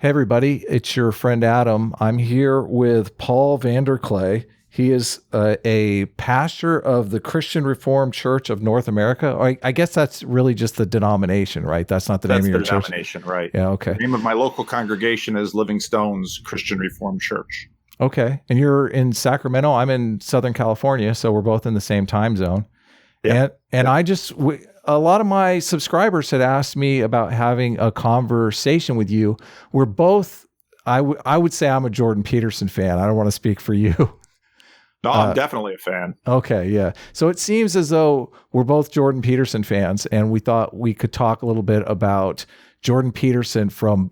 Hey, everybody, it's your friend Adam. I'm here with Paul VANDERKLAY. He is a pastor of the Christian Reformed Church of North America. I guess that's really just the denomination, right? That's not the name of your church? That's the denomination, right. Yeah, okay. The name of my local congregation is Living Stones Christian Reformed Church. Okay. And you're in Sacramento. I'm in Southern California, so we're both in the same time zone. Yeah. And I just... a lot of my subscribers had asked me about having a conversation with you. We're both, I would say I'm a Jordan Peterson fan. I don't want to speak for you. No, I'm definitely a fan. Okay, yeah. So it seems as though we're both Jordan Peterson fans, and we thought we could talk a little bit about Jordan Peterson from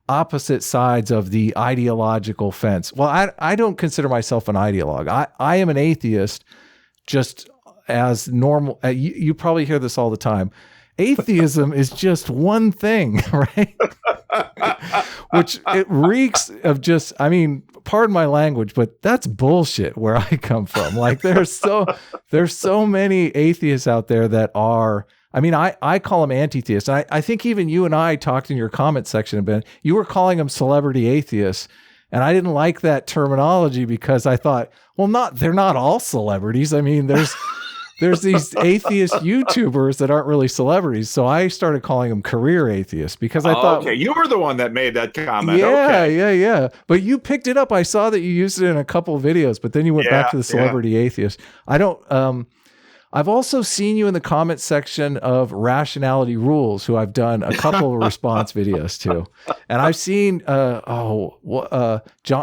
opposite sides of the ideological fence. Well, I don't consider myself an ideologue. I am an atheist, just as normal. You probably hear this all the time. Atheism is just one thing, right? Which it reeks of just, I mean, pardon my language, but that's bullshit where I come from. Like there's so many atheists out there that are, I mean, I call them anti-theists. I think even you and I talked in your comment section, Ben, you were calling them celebrity atheists. And I didn't like that terminology because I thought, well, they're not all celebrities. I mean, there's these atheist YouTubers that aren't really celebrities. So I started calling them career atheists because I thought... Okay, you were the one that made that comment. Yeah. But you picked it up. I saw that you used it in a couple of videos, but then you went back to the celebrity atheist. I don't... I've also seen you in the comment section of Rationality Rules, who I've done a couple of response videos to. And I've seen...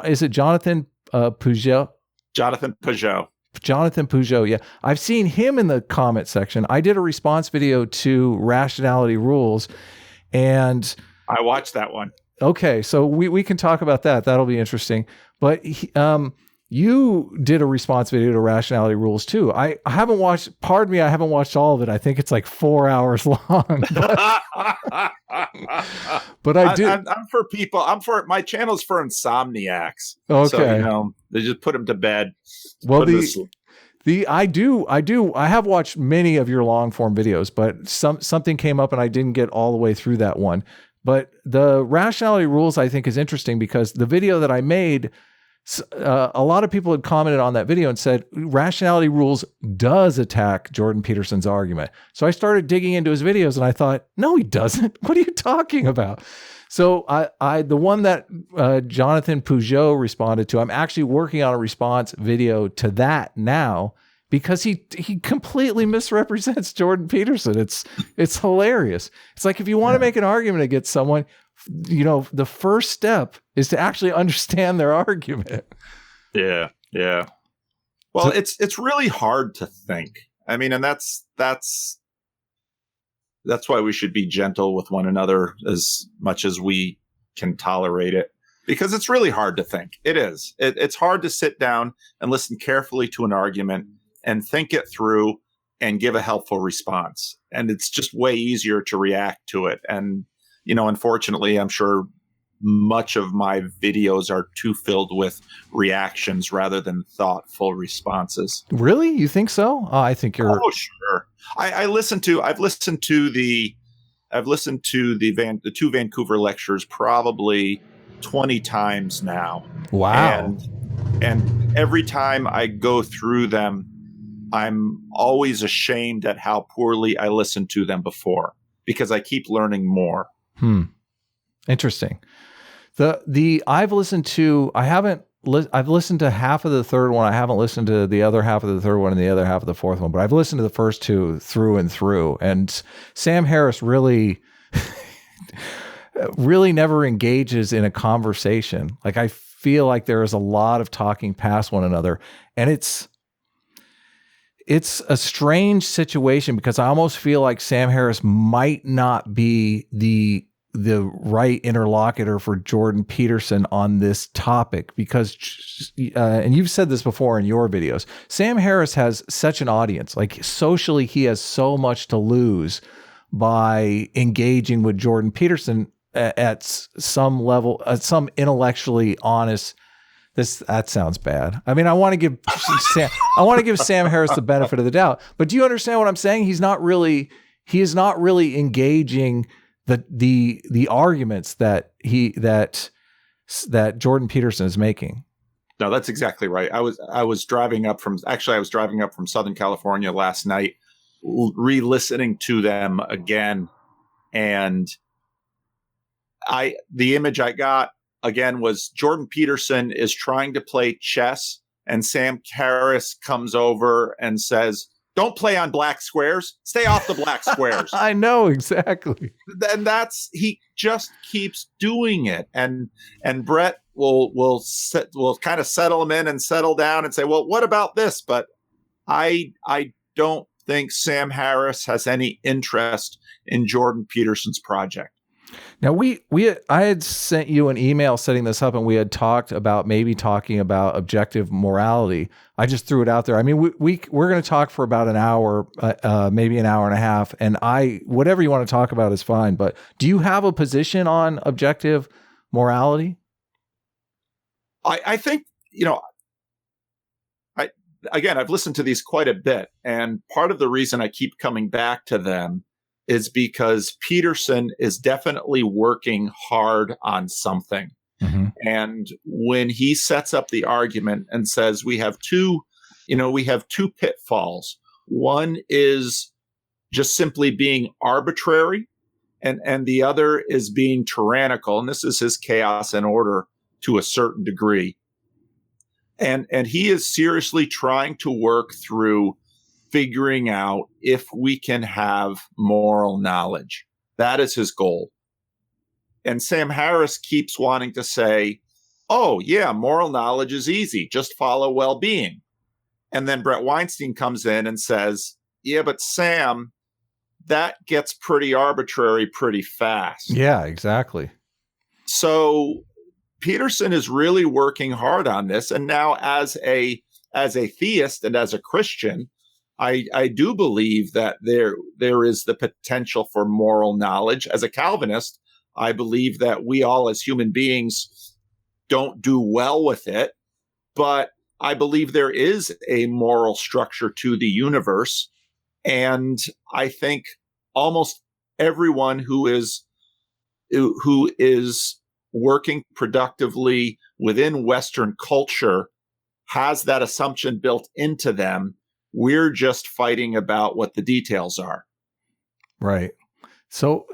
is it Jonathan Peugeot? Jonathan Peugeot. Jonathan Peugeot, yeah. I've seen him in the comment section. I did a response video to Rationality Rules, and... I watched that one. Okay, so we can talk about that. That'll be interesting. But you did a response video to Rationality Rules, too. I haven't watched... Pardon me, I haven't watched all of it. I think it's like 4 hours long. But I do... I'm for people... my channel's for insomniacs. Okay. So, they just put them to bed. Well, I have watched many of your long form videos, but something came up and I didn't get all the way through that one. But the Rationality Rules, I think, is interesting because the video that I made, a lot of people had commented on that video and said Rationality Rules does attack Jordan Peterson's argument. So I started digging into his videos and I thought, no, he doesn't. What are you talking about? So the one that Jonathan Peugeot responded to, I'm actually working on a response video to that now because he completely misrepresents Jordan Peterson. It's hilarious. It's like if you want to make an argument against someone, the first step is to actually understand their argument. Yeah. Well, it's really hard to think. I mean, and that's why we should be gentle with one another as much as we can tolerate it, because it's really hard to think. It is. It's hard to sit down and listen carefully to an argument and think it through and give a helpful response. And it's just way easier to react to it. And, unfortunately, I'm sure much of my videos are too filled with reactions rather than thoughtful responses. Really? You think so? I think you're... Oh, sure. I've listened to the two Vancouver lectures probably 20 times now. Wow. And every time I go through them, I'm always ashamed at how poorly I listened to them before because I keep learning more. Interesting. I've listened to half of the third one. I haven't listened to the other half of the third one and the other half of the fourth one, but I've listened to the first two through and through. And Sam Harris really never engages in a conversation. Like I feel like there is a lot of talking past one another, and it's a strange situation because I almost feel like Sam Harris might not be the right interlocutor for Jordan Peterson on this topic because, and you've said this before in your videos, Sam Harris has such an audience. Like socially, he has so much to lose by engaging with Jordan Peterson at some level, some intellectually honest. That sounds bad. I mean, I want to give Sam Harris the benefit of the doubt, but do you understand what I'm saying? He is not really engaging the arguments that Jordan Peterson is making. No, that's exactly right. I was driving up from Southern California last night, re-listening to them again, and the image I got again was Jordan Peterson is trying to play chess, and Sam Harris comes over and says, "Don't play on black squares. Stay off the black squares." I know, exactly. And he just keeps doing it. And Brett will kind of settle him in and settle down and say, "Well, what about this?" But I don't think Sam Harris has any interest in Jordan Peterson's project. Now I had sent you an email setting this up, and we had talked about maybe talking about objective morality. I just threw it out there. I mean, we're going to talk for about an hour, maybe an hour and a half, and whatever you want to talk about is fine. But do you have a position on objective morality? I think, I've listened to these quite a bit, and part of the reason I keep coming back to them is because Peterson is definitely working hard on something. Mm-hmm. And when he sets up the argument and says we have two pitfalls. One is just simply being arbitrary, and the other is being tyrannical. And this is his chaos and order to a certain degree. And he is seriously trying to work through figuring out if we can have moral knowledge. That is his goal. And Sam Harris keeps wanting to say, "Oh, yeah, moral knowledge is easy. Just follow well-being." And then Brett Weinstein comes in and says, "Yeah, but Sam, that gets pretty arbitrary pretty fast." Yeah, exactly. So Peterson is really working hard on this. And now as a theist and as a Christian, I do believe that there is the potential for moral knowledge. As a Calvinist, I believe that we all as human beings don't do well with it, but I believe there is a moral structure to the universe. And I think almost everyone who is working productively within Western culture has that assumption built into them. We're just fighting about what the details are. Right. So,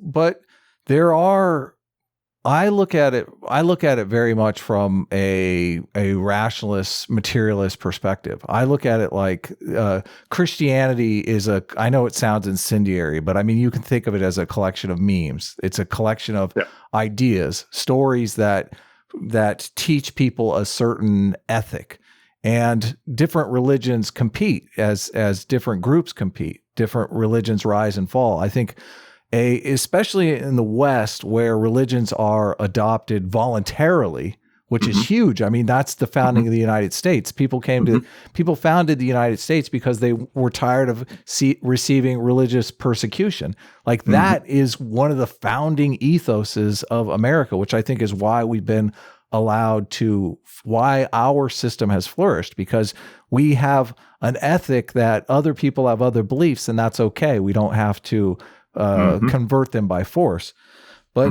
but there are, I look at it very much from a rationalist, materialist perspective. I look at it like Christianity is I know it sounds incendiary, but I mean, you can think of it as a collection of memes. It's a collection of ideas, stories that teach people a certain ethic. And different religions compete as different groups compete. Different religions rise and fall. I think especially in the West, where religions are adopted voluntarily, which is huge. I mean, that's the founding of the United States. People founded the United States because they were tired of receiving religious persecution. Like that is one of the founding ethoses of America, which I think is why we've been why our system has flourished, because we have an ethic that other people have other beliefs, and that's okay. We don't have to convert them by force. But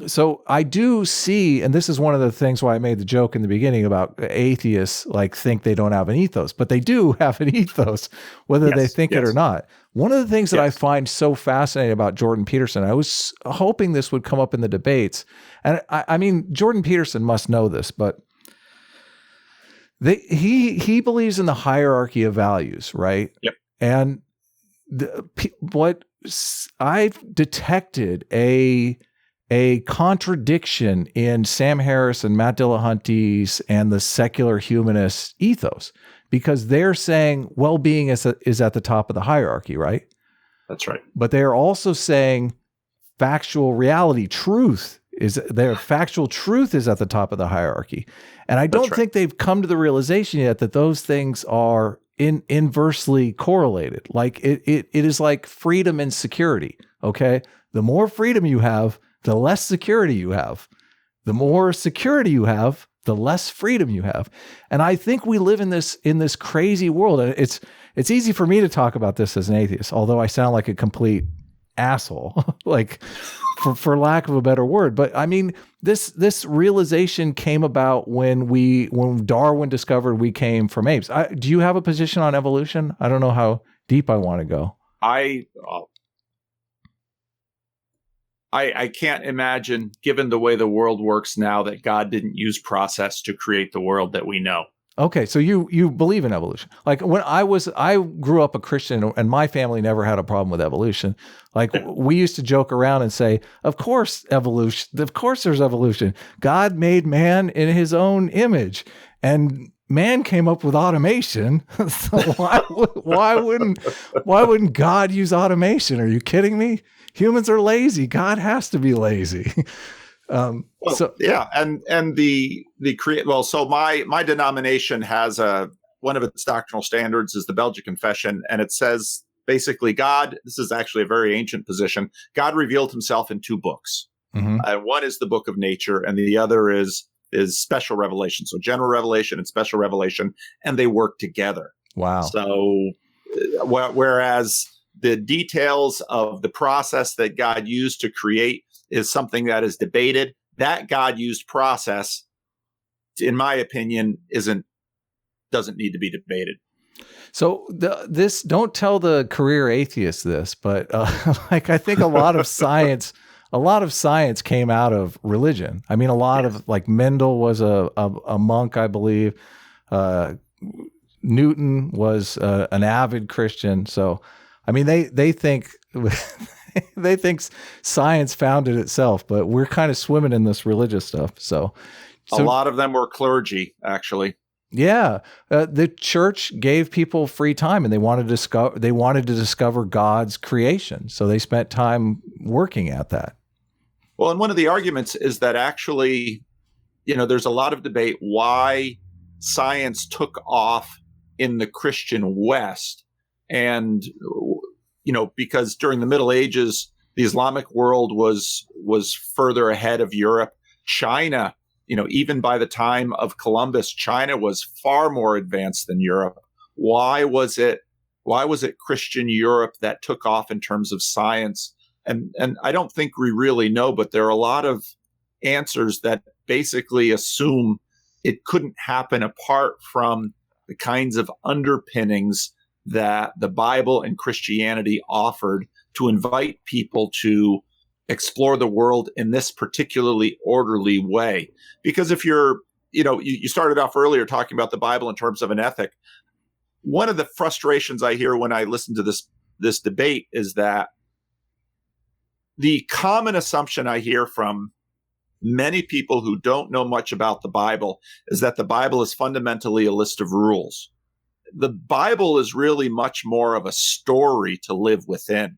so I do see, and this is one of the things why I made the joke in the beginning about atheists think they don't have an ethos, but they do have an ethos, whether they think it or not. One of the things that I find so fascinating about Jordan Peterson, I was hoping this would come up in the debates, and I mean, Jordan Peterson must know this, but he believes in the hierarchy of values, right? Yep. And what I've detected a contradiction in Sam Harris and Matt Dillahunty's and the secular humanist ethos, because they're saying well-being is at the top of the hierarchy, right? That's right. But they're also saying factual reality, factual truth is at the top of the hierarchy. And I don't think they've come to the realization yet that those things are inversely correlated. Like it is like freedom and security. Okay. The more freedom you have, the less security you have. The more security you have, the less freedom you have. And I think we live in this crazy world. And it's easy for me to talk about this as an atheist, although I sound like a complete asshole, like for lack of a better word. But I mean, this realization came about when Darwin discovered we came from apes. Do you have a position on evolution? I don't know how deep I want to go. I can't imagine, given the way the world works now, that God didn't use process to create the world that we know. Okay, so you believe in evolution. Like when I grew up a Christian, and my family never had a problem with evolution. Like we used to joke around and say, of course there's evolution. God made man in his own image, and man came up with automation. So why wouldn't God use automation? Are you kidding me? Humans are lazy. God has to be lazy. So my denomination has one of its doctrinal standards is the Belgic Confession, and it says basically this is actually a very ancient position. God revealed himself in 2 books. Mm-hmm. One is the book of nature, and the other is special revelation. So general revelation and special revelation, and they work together. Wow. So whereas the details of the process that God used to create is something that is debated, that God used process, in my opinion, doesn't need to be debated. So this don't tell the career atheist this, but like I think a lot of science came out of religion. I mean, a lot of like Mendel was a monk, I believe. Newton was an avid Christian. So, I mean, they think they think science founded itself, but we're kind of swimming in this religious stuff. So a lot of them were clergy, actually. Yeah, the church gave people free time, and they wanted to discover God's creation. So they spent time working at that. Well, and one of the arguments is that actually, there's a lot of debate why science took off in the Christian West. And, because during the Middle Ages, the Islamic world was further ahead of Europe. China, even by the time of Columbus, China was far more advanced than Europe. Why was it Christian Europe that took off in terms of science? And I don't think we really know, but there are a lot of answers that basically assume it couldn't happen apart from the kinds of underpinnings that the Bible and Christianity offered to invite people to explore the world in this particularly orderly way. Because if you started off earlier talking about the Bible in terms of an ethic. One of the frustrations I hear when I listen to this debate is that the common assumption I hear from many people who don't know much about the Bible is that the Bible is fundamentally a list of rules. The Bible is really much more of a story to live within.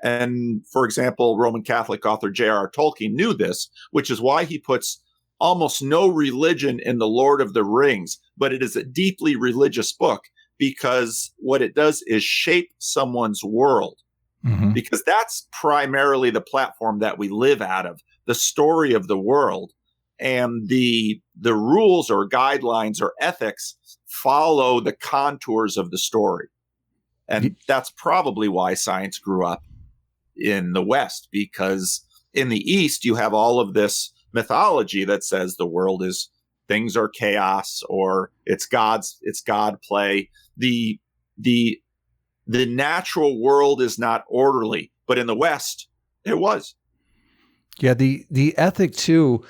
And for example, Roman Catholic author J.R.R. Tolkien knew this, which is why he puts almost no religion in The Lord of the Rings, but it is a deeply religious book because what it does is shape someone's world. Mm-hmm. Because that's primarily the platform that we live out of, the story of the world. And the rules or guidelines or ethics follow the contours of the story. And that's probably why science grew up in the West, because in the East, you have all of this mythology that says the world things are chaos, or it's God play. The natural world is not orderly, but in the West, it was. Yeah, the ethic too,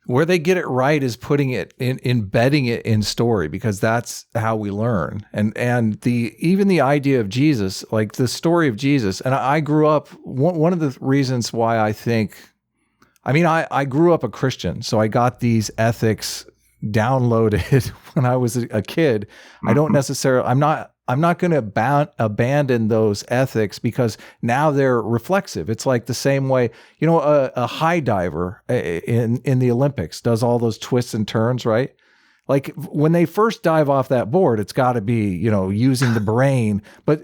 where they get it right is putting it in, embedding it in story, because that's how we learn. And even the idea of Jesus, like the story of Jesus. And I grew up, one of the reasons why I grew up a Christian, so I got these ethics downloaded when I was a kid. Mm-hmm. I don't necessarily, I'm not going to abandon those ethics because now they're reflexive. It's like the same way, a high diver in the Olympics does all those twists and turns, right? Like when they first dive off that board, it's got to be, using the brain, but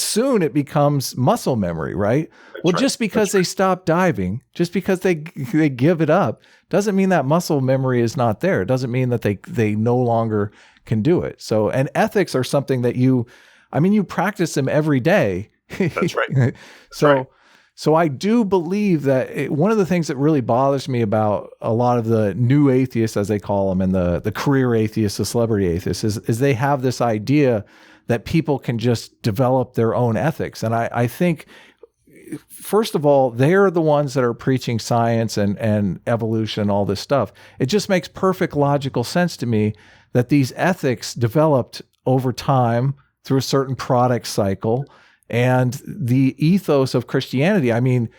soon it becomes muscle memory, right? That's right. Just because they stop diving, just because they give it up, doesn't mean that muscle memory is not there. It doesn't mean that they no longer can do it. So, and ethics are something that you practice them every day. That's right. So, right. So I do believe that one of the things that really bothers me about a lot of the new atheists, as they call them, and the career atheists, the celebrity atheists, is they have this idea that people can just develop their own ethics. And I think, first of all, they're the ones that are preaching science and evolution, all this stuff. It just makes perfect logical sense to me that these ethics developed over time through a certain product cycle. And the ethos of Christianity, I mean,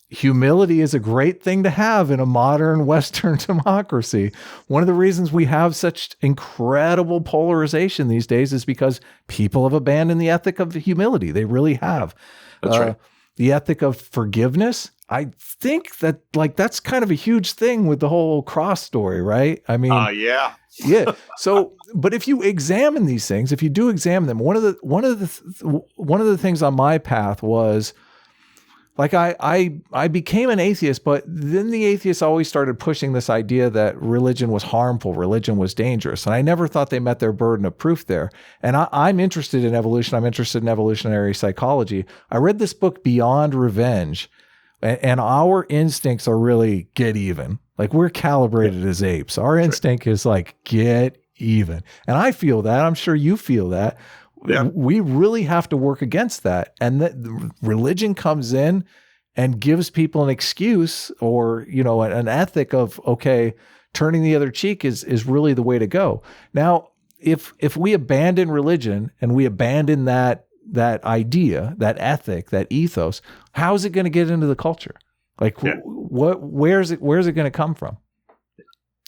humility is a great thing to have in a modern Western democracy. One of the reasons we have such incredible polarization these days is because people have abandoned the ethic of humility. They really have. That's right. The ethic of forgiveness, I think that that's kind of a huge thing with the whole cross story, right? I mean, yeah. Yeah. So, but if you examine these things, if you do examine them, one of the things on my path was like I became an atheist, but then the atheists always started pushing this idea that religion was harmful, religion was dangerous, and I never thought they met their burden of proof there. And I'm interested in evolution. I'm interested in evolutionary psychology. I read this book, Beyond Revenge, and our instincts are really get even. Like, we're calibrated as apes. Our instinct is like, get even. And I feel that. I'm sure you feel that. Yeah. We really have to work against that. And that religion comes in and gives people an excuse or, an ethic of, okay, turning the other cheek is really the way to go. Now, if we abandon religion and we abandon that idea, that ethic, that ethos, how is it going to get into the culture? Like, where's it going to come from?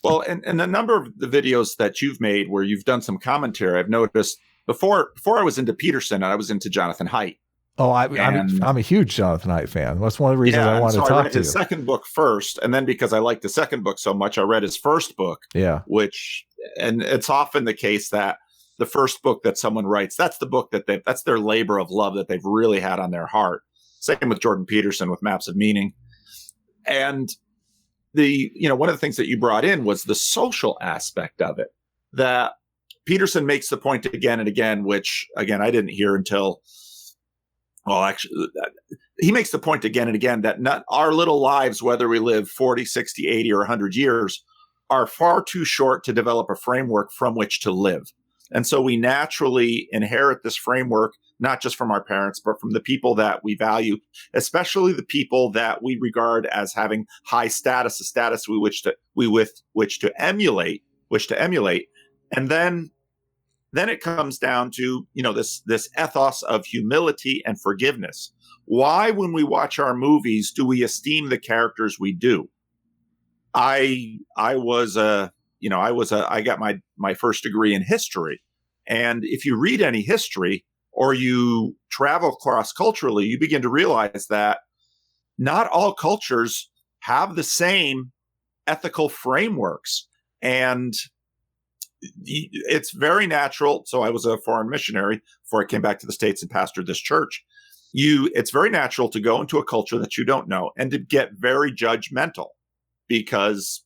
Well, and a number of the videos that you've made where you've done some commentary, I've noticed before I was into Peterson, I was into Jonathan Haidt. Oh, I'm a huge Jonathan Haidt fan. That's one of the reasons I wanted to talk to you. I read his second book first, and then because I liked the second book so much, I read his first book. Yeah. And it's often the case that the first book that someone writes, that's the book that's their labor of love that they've really had on their heart. Same with Jordan Peterson with Maps of Meaning. And one of the things that you brought in was the social aspect of it, that Peterson makes the point again and again, which again, I didn't hear until, he makes the point again and again that not our little lives, whether we live 40, 60, 80, or 100 years, are far too short to develop a framework from which to live. And so we naturally inherit this framework, not just from our parents, but from the people that we value, especially the people that we regard as having high status, a status we wish to emulate. And then it comes down to, this ethos of humility and forgiveness. Why, when we watch our movies, do we esteem the characters we do? I got my first degree in history. And if you read any history or you travel cross-culturally, you begin to realize that not all cultures have the same ethical frameworks. And it's very natural. So I was a foreign missionary before I came back to the States and pastored this church. It's very natural to go into a culture that you don't know and to get very judgmental because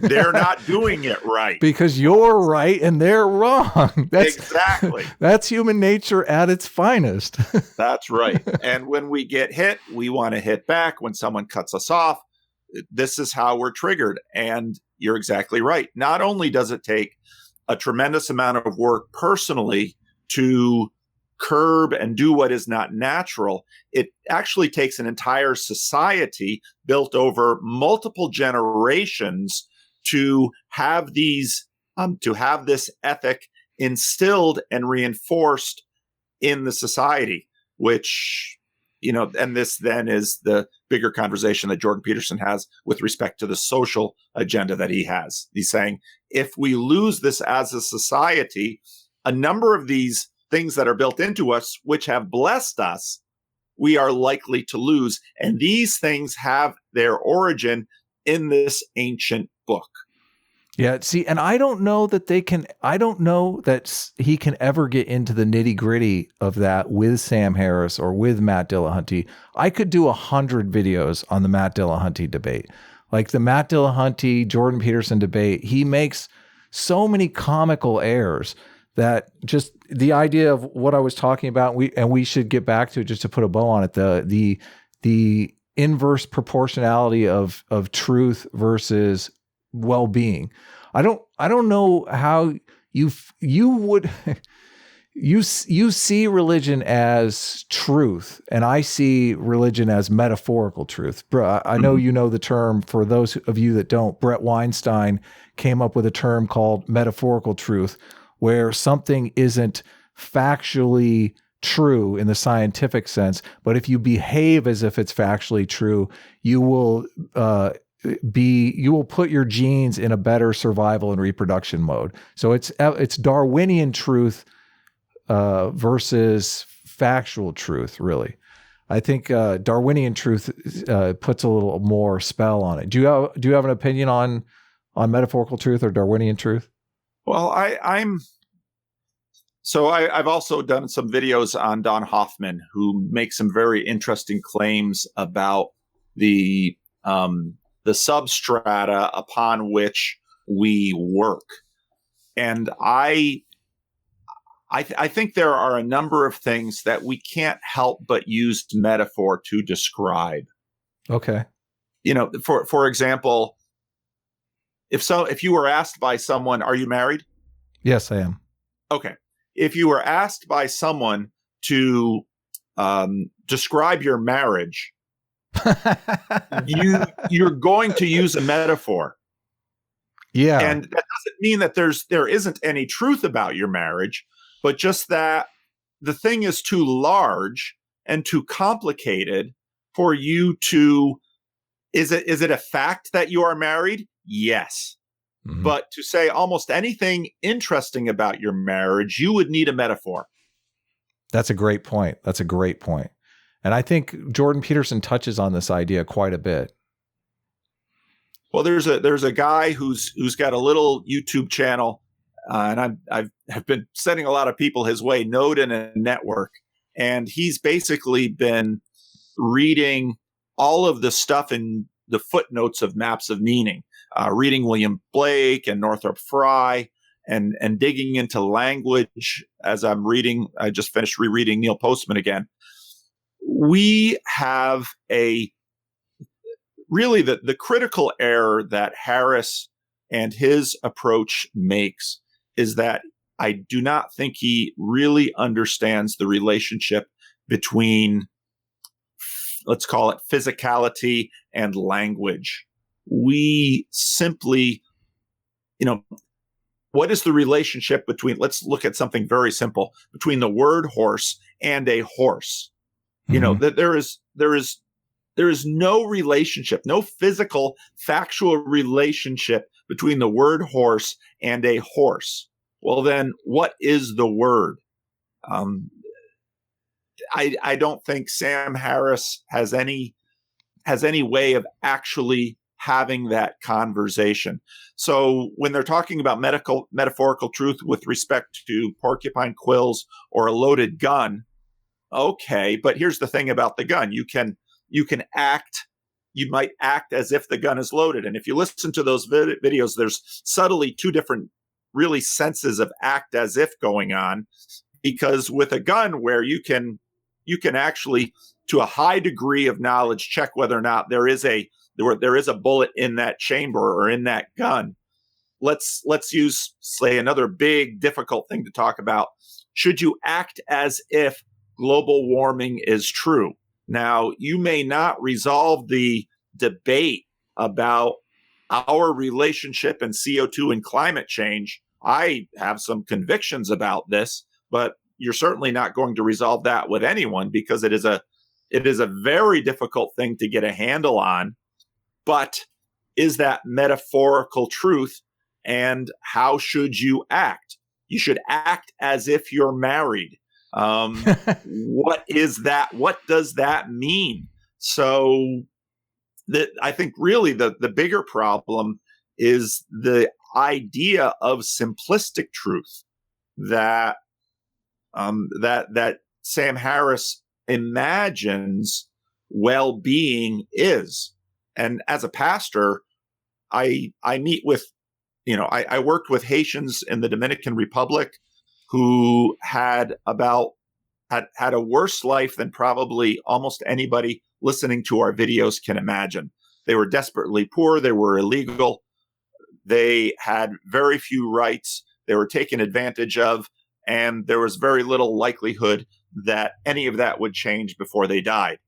they're not doing it right. Because you're right and they're wrong. Exactly. That's human nature at its finest. That's right. And when we get hit, we want to hit back. When someone cuts us off, this is how we're triggered. And you're exactly right. Not only does it take a tremendous amount of work personally to curb and do what is not natural, it actually takes an entire society built over multiple generations to have this ethic instilled and reinforced in the society, which, and this then is the bigger conversation that Jordan Peterson has with respect to the social agenda that he has. He's saying, if we lose this as a society, a number of these things that are built into us, which have blessed us, we are likely to lose. And these things have their origin in this ancient book. Yeah. See, and I don't know that he can ever get into the nitty gritty of that with Sam Harris or with Matt Dillahunty. I could do 100 videos on the Matt Dillahunty debate. Like the Matt Dillahunty, Jordan Peterson debate, he makes so many comical errors that just the idea of what I was talking about, we should get back to it just to put a bow on it, the inverse proportionality of truth versus well-being. I don't know how you would you see religion as truth, and I see religion as metaphorical truth. I know you know the term. For those of you that don't, Brett Weinstein came up with a term called metaphorical truth, where something isn't factually true in the scientific sense, but if you behave as if it's factually true, you will put your genes in a better survival and reproduction mode. So it's Darwinian truth versus factual truth, really. I think Darwinian truth puts a little more spell on it. Do you have an opinion on metaphorical truth or Darwinian truth? Well, I've also done some videos on Don Hoffman, who makes some very interesting claims about the substrata upon which we work, and I think there are a number of things that we can't help but use metaphor to describe. Okay. For example, if you were asked by someone, "Are you married?" Yes, I am. Okay. If you were asked by someone to describe your marriage, you're going to use a metaphor. Yeah. And that doesn't mean that there isn't any truth about your marriage, but just that the thing is too large and too complicated for you to. Is it a fact that you are married? Yes. Mm-hmm. But to say almost anything interesting about your marriage, you would need a metaphor. That's a great point. And I think Jordan Peterson touches on this idea quite a bit. Well, there's a guy who's got a little YouTube channel, and I've been sending a lot of people his way, Node in a Network, and he's basically been reading all of the stuff in the footnotes of Maps of Meaning, reading William Blake and Northrop Frye, and digging into language as I'm reading. I just finished rereading Neil Postman again. We have really the critical error that Harris and his approach makes is that I do not think he really understands the relationship between, let's call it, physicality and language. We simply, what is the relationship between, let's look at something very simple, between the word horse and a horse. Mm-hmm. That there is no relationship, no physical, factual relationship between the word horse and a horse. Well, then what is the word? I don't think Sam Harris has any way of actually having that conversation. So when they're talking about metaphorical truth with respect to porcupine quills or a loaded gun, okay, but here's the thing about the gun. You might act as if the gun is loaded. And if you listen to those videos, there's subtly two different really senses of act as if going on, because with a gun where you can actually, to a high degree of knowledge, check whether or not there is a bullet in that chamber or in that gun. Let's use, say, another big difficult thing to talk about. Should you act as if global warming is true? Now, you may not resolve the debate about our relationship and CO2 and climate change. I have some convictions about this, but you're certainly not going to resolve that with anyone, because it is a very difficult thing to get a handle on. But is that metaphorical truth? And how should you act? You should act as if you're married. What is that? What does that mean? So I think really the bigger problem is the idea of simplistic truth that Sam Harris imagines well-being is. And as a pastor, I meet with, I worked with Haitians in the Dominican Republic. who had a worse life than probably almost anybody listening to our videos can imagine. They were desperately poor. They were illegal. They had very few rights. They were taken advantage of. And there was very little likelihood that any of that would change before they died.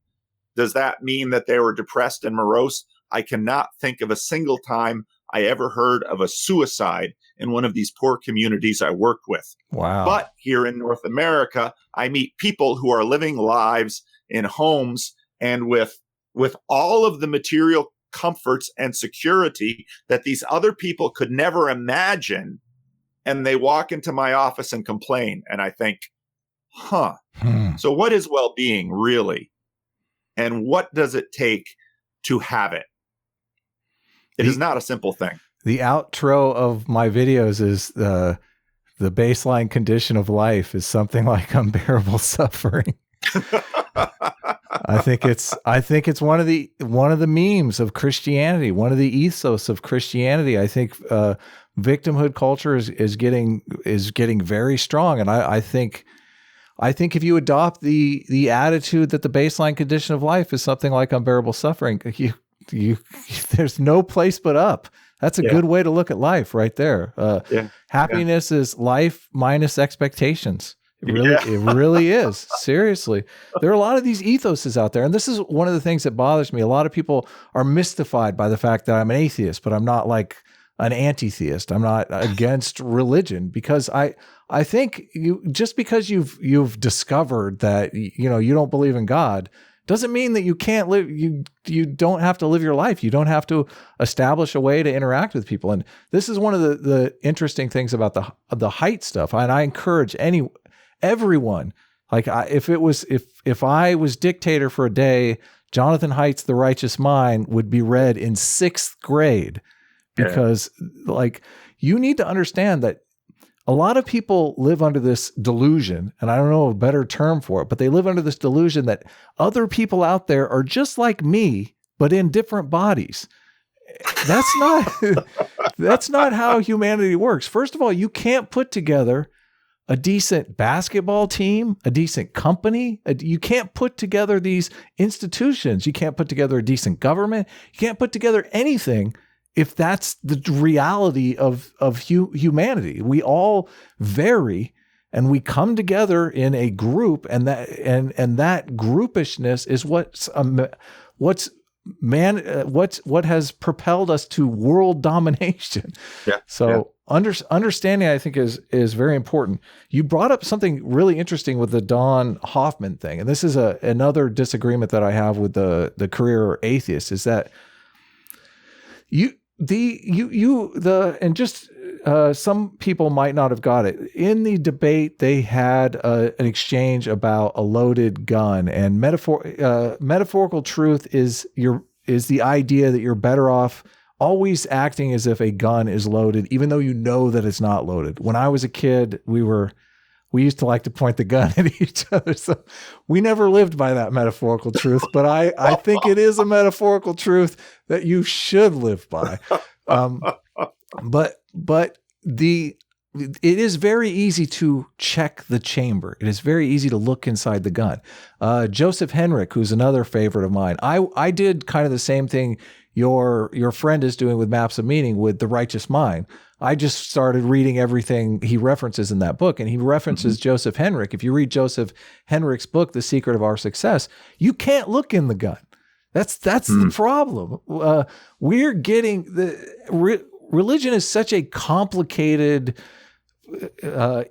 Does that mean that they were depressed and morose? I cannot think of a single time I ever heard of a suicide in one of these poor communities I worked with. Wow. But here in North America, I meet people who are living lives in homes and with all of the material comforts and security that these other people could never imagine. And they walk into my office and complain. And I think, so what is well-being really? And what does it take to have it? It is not a simple thing. The outro of my videos is the baseline condition of life is something like unbearable suffering. I think it's one of the memes of Christianity, one of the ethos of Christianity. I think victimhood culture is getting very strong, and I think if you adopt the attitude that the baseline condition of life is something like unbearable suffering, you there's no place but up. That's a good way to look at life right there. Happiness is life minus expectations. It really is. Seriously. There are a lot of these ethoses out there. And this is one of the things that bothers me. A lot of people are mystified by the fact that I'm an atheist, but I'm not like an anti-theist. I'm not against religion, because I think just because you've discovered that, you don't believe in God doesn't mean that you can't live. You don't have to live your life. You don't have to establish a way to interact with people. And this is one of the interesting things about the height stuff. And I encourage everyone, like if I was dictator for a day, Jonathan Haidt's The Righteous Mind would be read in 6th grade, because you need to understand that a lot of people live under this delusion, and I don't know a better term for it, but they live under this delusion that other people out there are just like me, but in different bodies. That's not how humanity works. First of all, you can't put together a decent basketball team, a decent company. You can't put together these institutions. You can't put together a decent government. You can't put together anything if that's the reality of humanity. We all vary, and we come together in a group, and that groupishness is what has propelled us to world domination. Understanding, I think, is very important. You brought up something really interesting with the Don Hoffman thing, and this is another disagreement that I have with the career atheist, is that some people might not have got it. In the debate, they had an exchange about a loaded gun, and metaphorical truth is the idea that you're better off always acting as if a gun is loaded, even though you know that it's not loaded. When I was a kid, we used to like to point the gun at each other. So we never lived by that metaphorical truth, but I think it is a metaphorical truth that you should live by. But it is very easy to check the chamber. It is very easy to look inside the gun. Joseph Henrich, who's another favorite of mine, I did kind of the same thing your friend is doing with Maps of Meaning with The Righteous Mind. I just started reading everything he references in that book, and he references Joseph Henrich. If you read Joseph Henrich's book, The Secret of Our Success, you can't look in the gun. That's the problem. We're getting religion is such a complicated,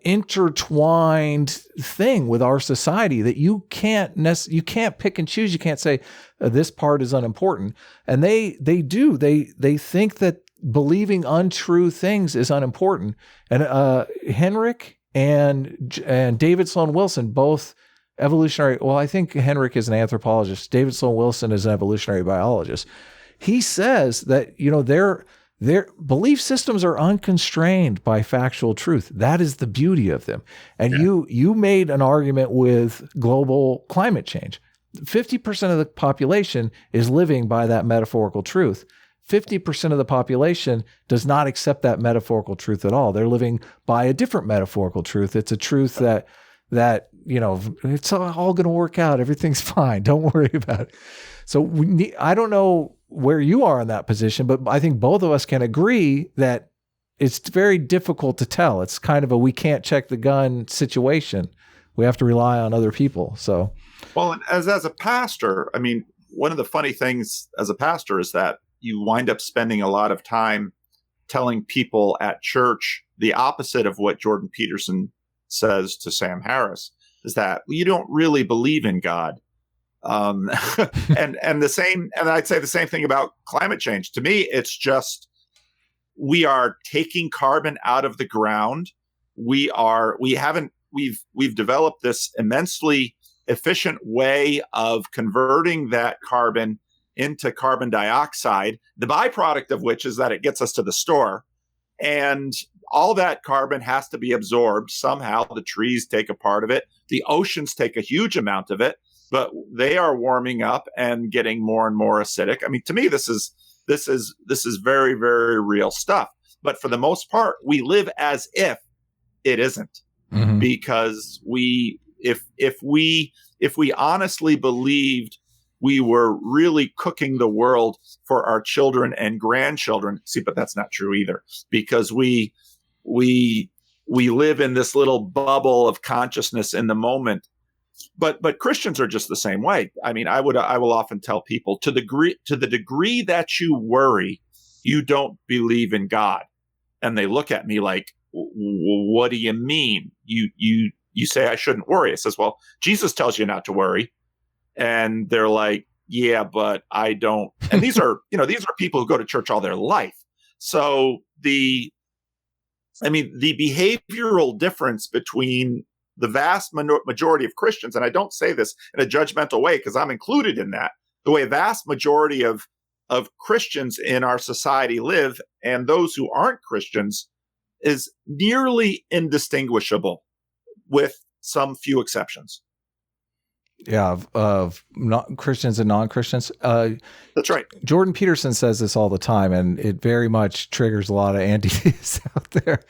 intertwined thing with our society that you can't pick and choose. You can't say this part is unimportant, and they think that believing untrue things is unimportant. And Henrich and David Sloan Wilson, both evolutionary. Well, I think Henrich is an anthropologist. David Sloan Wilson is an evolutionary biologist. He says that their belief systems are unconstrained by factual truth. That is the beauty of them. And you made an argument with global climate change. 50% of the population is living by that metaphorical truth. 50% of the population does not accept that metaphorical truth at all. They're living by a different metaphorical truth. It's a truth that it's all going to work out. Everything's fine. Don't worry about it. So I don't know where you are in that position, but I think both of us can agree that it's very difficult to tell. It's kind of a we can't check the gun situation. We have to rely on other people. So, well, and as a pastor, I mean, one of the funny things as a pastor is that you wind up spending a lot of time telling people at church the opposite of what Jordan Peterson says to Sam Harris, is that you don't really believe in God. And the same, and I'd say the same thing about climate change. To me, it's just, we are taking carbon out of the ground. We've developed this immensely efficient way of converting that carbon into carbon dioxide, the byproduct of which is that it gets us to the store. And all that carbon has to be absorbed somehow. The trees take a part of it. The oceans take a huge amount of it, but they are warming up and getting more and more acidic. I mean, to me, this is very, very real stuff. But for the most part, we live as if it isn't, because if we honestly believed we were really cooking the world for our children and grandchildren, but that's not true either, because we live in this little bubble of consciousness in the moment. But Christians are just the same way. I mean, I will often tell people, to the degree that you worry, you don't believe in God. And they look at me like, what do you mean? You say I shouldn't worry. I says, well, Jesus tells you not to worry. And they're like, yeah, but I don't. And these are people who go to church all their life. So the behavioral difference between the vast majority of Christians, and I don't say this in a judgmental way because I'm included in that, the way a vast majority of Christians in our society live and those who aren't Christians is nearly indistinguishable, with some few exceptions. Yeah, of Christians and non-Christians. That's right. Jordan Peterson says this all the time, and it very much triggers a lot of anti-theists out there.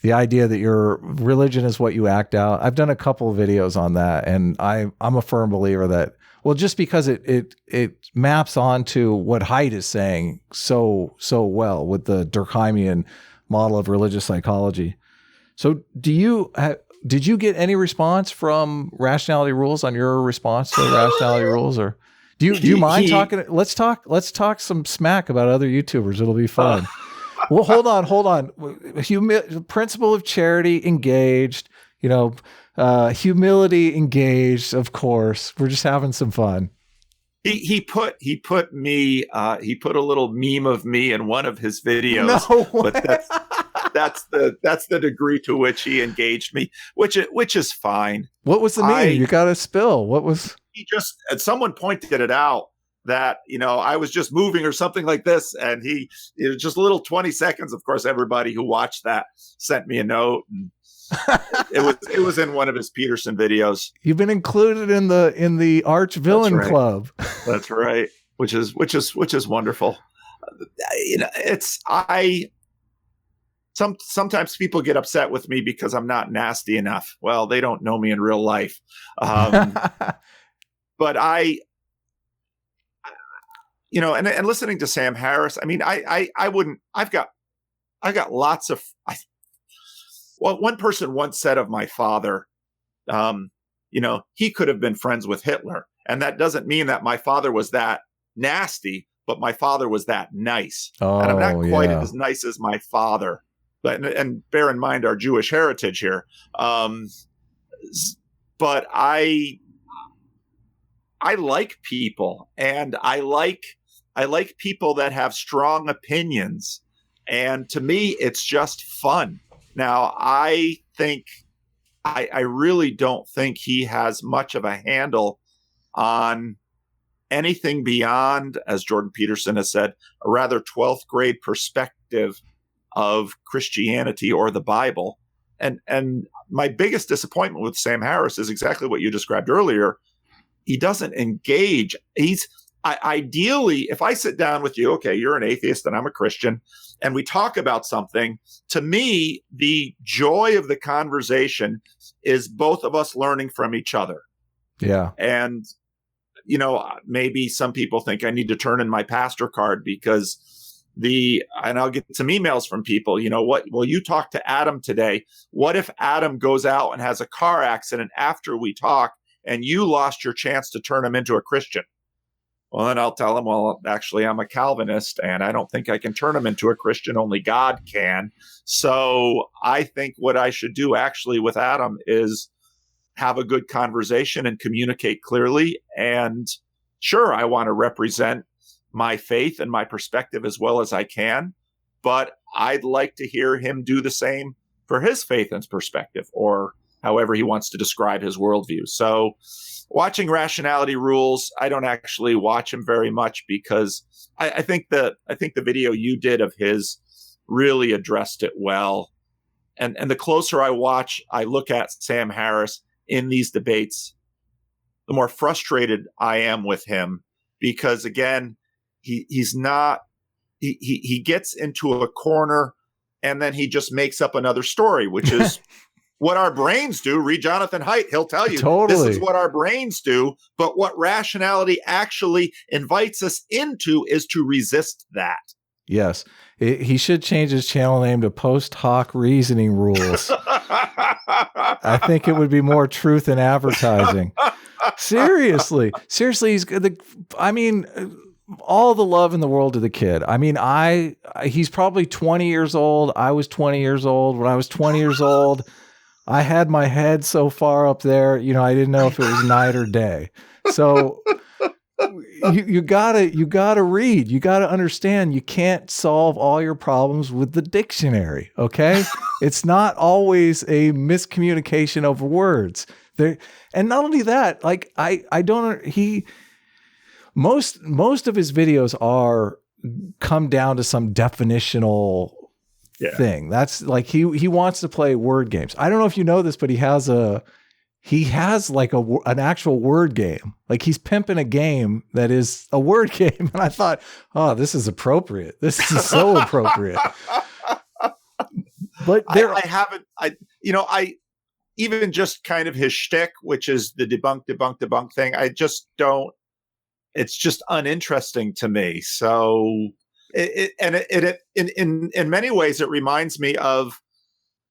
The idea that your religion is what you act out. I've done a couple of videos on that, and I'm a firm believer that, well, just because it maps onto what Haidt is saying so well with the Durkheimian model of religious psychology. So did you get any response from Rationality Rules on your response to Rationality Rules, or do you mind talking? Let's talk some smack about other YouTubers. It'll be fun. Well, hold on. Principle of charity engaged, humility engaged. Of course, we're just having some fun. He put a little meme of me in one of his videos. No way. But that's the degree to which he engaged me, which is fine. What was the meme? You got to spill. What was? Someone pointed it out that, I was just moving or something like this. And just a little 20 seconds. Of course, everybody who watched that sent me a note. And it was in one of his Peterson videos. You've been included in the arch villain club. That's right. Which is wonderful. Sometimes people get upset with me because I'm not nasty enough. Well, they don't know me in real life. But and listening to Sam Harris, I mean, I wouldn't, I've got lots of, one person once said of my father, he could have been friends with Hitler. And that doesn't mean that my father was that nasty, but my father was that nice. And I'm not quite as nice as my father. But, and bear in mind our Jewish heritage here. But I like people, and I like people that have strong opinions. And to me, it's just fun. Now, I really don't think he has much of a handle on anything beyond, as Jordan Peterson has said, a rather 12th grade perspective of Christianity or the Bible. And my biggest disappointment with Sam Harris is exactly what you described earlier. He doesn't engage. ideally, if I sit down with you, okay, you're an atheist and I'm a Christian, and we talk about something, to me, the joy of the conversation is both of us learning from each other. Yeah. And, maybe some people think I need to turn in my pastor card because and I'll get some emails from people, well, you talked to Adam today. What if Adam goes out and has a car accident after we talk and you lost your chance to turn him into a Christian? Well, then I'll tell him, well, actually, I'm a Calvinist and I don't think I can turn him into a Christian. Only God can. So I think what I should do actually with Adam is have a good conversation and communicate clearly. And sure, I want to represent my faith and my perspective as well as I can, but I'd like to hear him do the same for his faith and perspective, or however he wants to describe his worldview. So watching Rationality Rules, I don't actually watch him very much because I think the video you did of his really addressed it well. And the closer I look at Sam Harris in these debates, the more frustrated I am with him because, again, he's not, he gets into a corner and then he just makes up another story, which is what our brains do. Read Jonathan Haidt. He'll tell you Totally. This is what our brains do. But what rationality actually invites us into is to resist that. Yes. He should change his channel name to Post Hoc Reasoning Rules. I think it would be more truth in advertising. Seriously, he's good. All the love in the world to the kid. I mean, he's probably 20 years old. I was 20 years old. When I was 20 years old, I had my head so far up there, I didn't know if it was night or day. So you gotta read. You gotta understand. You can't solve all your problems with the dictionary. Okay, it's not always a miscommunication over words. And not only that, like most of his videos come down to some definitional thing. That's like he wants to play word games. I don't know if you know this, but he has like an actual word game. Like he's pimping a game that is a word game. And I thought, oh, this is appropriate. This is so appropriate. But I even just kind of his shtick, which is the debunk thing. I just don't. It's just uninteresting to me. So in many ways, it reminds me of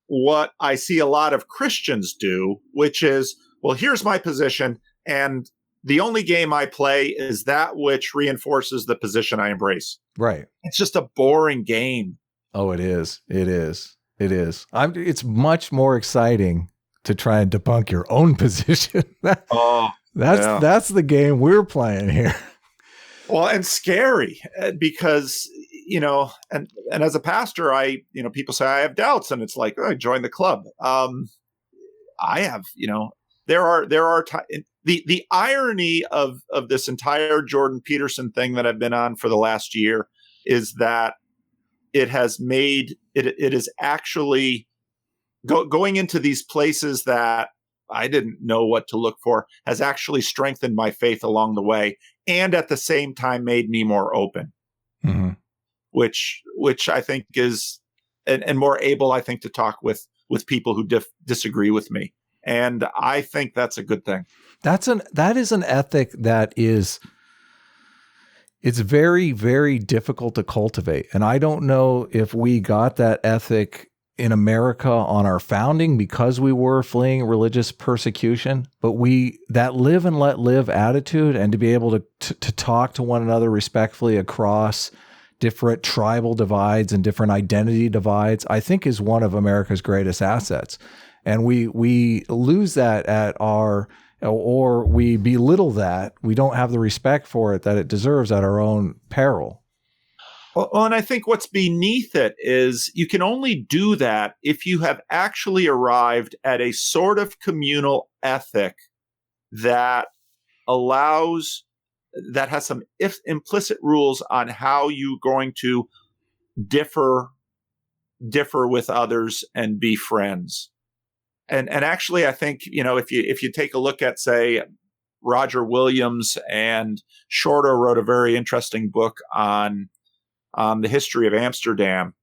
what I see a lot of Christians do, which is, well, here's my position, and the only game I play is that which reinforces the position I embrace. Right. It's just a boring game. Oh, it is. It is. It is. It's much more exciting to try and debunk your own position. That's the game we're playing here. Well, and scary because, and as a pastor, people say I have doubts, and it's like, oh, join the club. I have, there are the irony of this entire Jordan Peterson thing that I've been on for the last year is that it has made it is actually going into these places that I didn't know what to look for has actually strengthened my faith along the way, and at the same time made me more open, which I think is and more able, I think, to talk with people who disagree with me, and I think that's a good thing. That is an ethic that is. It's very, very difficult to cultivate, and I don't know if we got that ethic in America on our founding because we were fleeing religious persecution, but that live and let live attitude, and to be able to talk to one another respectfully across different tribal divides and different identity divides, I think is one of America's greatest assets. And we lose that or we belittle that. We don't have the respect for it that it deserves at our own peril. Well, and I think what's beneath it is you can only do that if you have actually arrived at a sort of communal ethic that has some implicit rules on how you're going to differ with others and be friends. And actually, I think, if you take a look at, say, Roger Williams and Shorter wrote a very interesting book on the history of Amsterdam.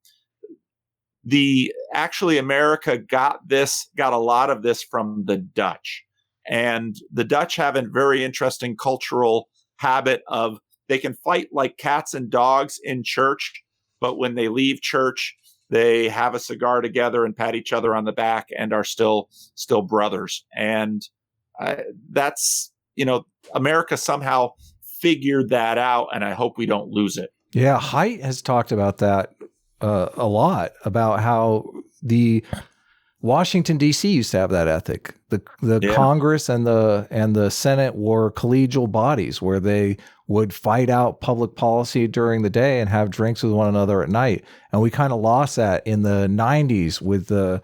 Actually America got a lot of this from the Dutch. And the Dutch have a very interesting cultural habit of they can fight like cats and dogs in church, but when they leave church, they have a cigar together and pat each other on the back and are still brothers. And that's, America somehow figured that out, and I hope we don't lose it. Yeah, Haidt has talked about that a lot, about how the Washington, D.C. used to have that ethic. The Congress and the Senate were collegial bodies where they would fight out public policy during the day and have drinks with one another at night. And we kind of lost that in the 90s with the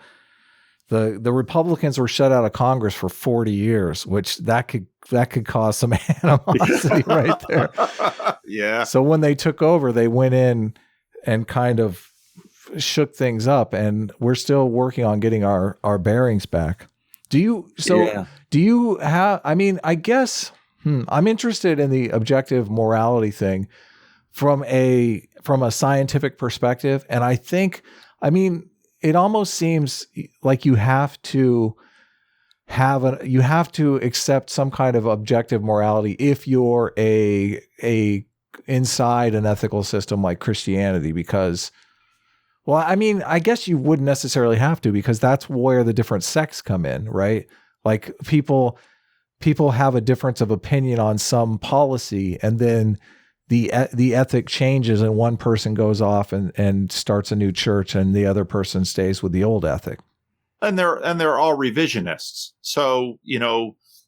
Republicans were shut out of Congress for 40 years, which that could cause some animosity right there. Yeah. So when they took over, they went in and kind of shook things up, and we're still working on getting our bearings back. Do you have, I guess, I'm interested in the objective morality thing from a scientific perspective. And I think, it almost seems like you have to accept some kind of objective morality if you're a inside an ethical system like Christianity, because, well, I guess you wouldn't necessarily have to, because that's where the different sects come in, right? Like people have a difference of opinion on some policy, and then the ethic changes, and one person goes off and starts a new church, and the other person stays with the old ethic. And they're all revisionists. So,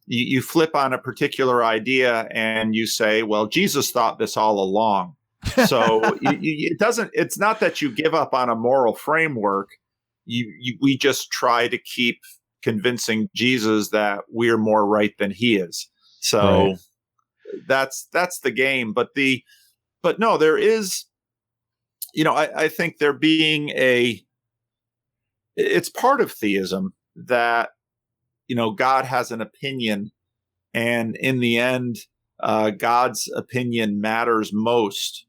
you flip on a particular idea and you say, well, Jesus thought this all along. So it's not that you give up on a moral framework. We just try to keep convincing Jesus that we're more right than he is. So right. That's the game. But no, there is, I think there being it's part of theism that, God has an opinion, and in the end, God's opinion matters most.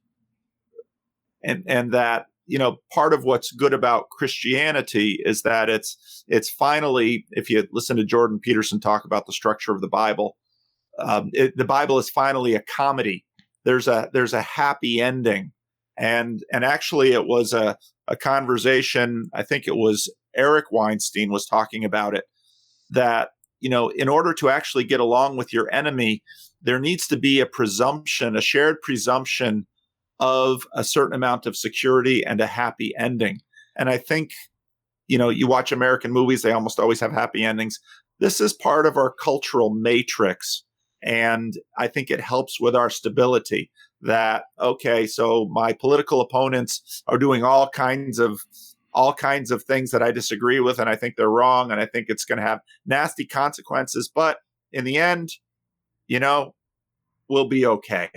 And that, part of what's good about Christianity is that it's finally, if you listen to Jordan Peterson talk about the structure of the Bible, the Bible is finally a comedy. There's a happy ending. And actually it was a conversation, I think it was Eric Weinstein was talking about it, that, in order to actually get along with your enemy, there needs to be a shared presumption of a certain amount of security and a happy ending. And I think, you watch American movies, they almost always have happy endings. This is part of our cultural matrix. And I think it helps with our stability that, okay, so my political opponents are doing all kinds of things that I disagree with, and I think they're wrong, and I think it's going to have nasty consequences. But in the end, we'll be okay.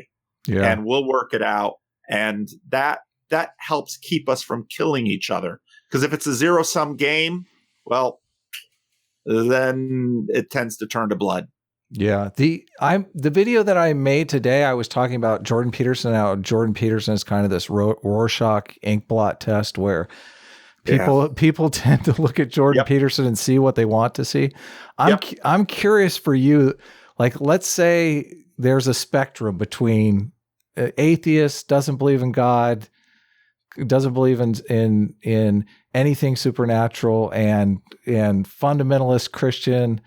Yeah. And we'll work it out. And that helps keep us from killing each other. Because if it's a zero-sum game, well, then it tends to turn to blood. Yeah. The video that I made today, I was talking about Jordan Peterson. How Jordan Peterson is kind of this Rorschach ink blot test where people tend to look at Jordan Peterson and see what they want to see. I'm curious for you, like, let's say there's a spectrum between atheist, doesn't believe in God, doesn't believe in anything supernatural, and fundamentalist Christian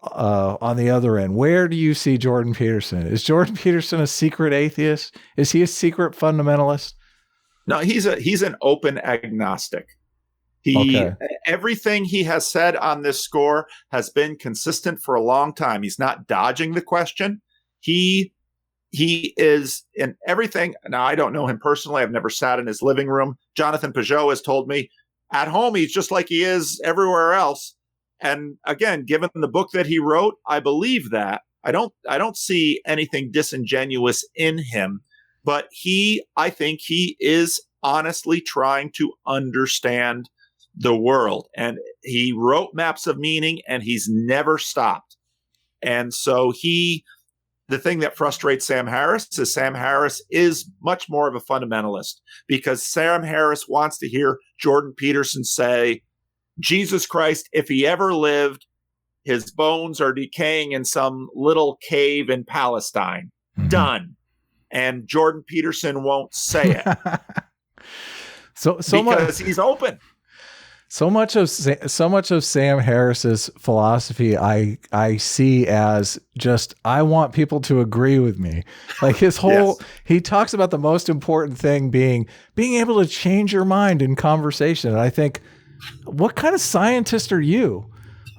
on the other end. Where do you see Jordan Peterson? Is Jordan Peterson a secret atheist? Is he a secret fundamentalist? No, he's an open agnostic. Everything he has said on this score has been consistent for a long time. He's not dodging the question. He is in everything. Now, I don't know him personally. I've never sat in his living room. Jonathan Peugeot has told me at home he's just like he is everywhere else. And again, given the book that he wrote, I believe that. I don't see anything disingenuous in him, but I think he is honestly trying to understand the world. And he wrote Maps of Meaning, and he's never stopped. And so the thing that frustrates Sam Harris is much more of a fundamentalist, because Sam Harris wants to hear Jordan Peterson say, Jesus Christ, if he ever lived, his bones are decaying in some little cave in Palestine. Mm-hmm. Done. And Jordan Peterson won't say it. so because he's open. So much of Sam Harris's philosophy I see as just, I want people to agree with me. Like his whole, yes. He talks about the most important thing being able to change your mind in conversation. And I think, what kind of scientist are you?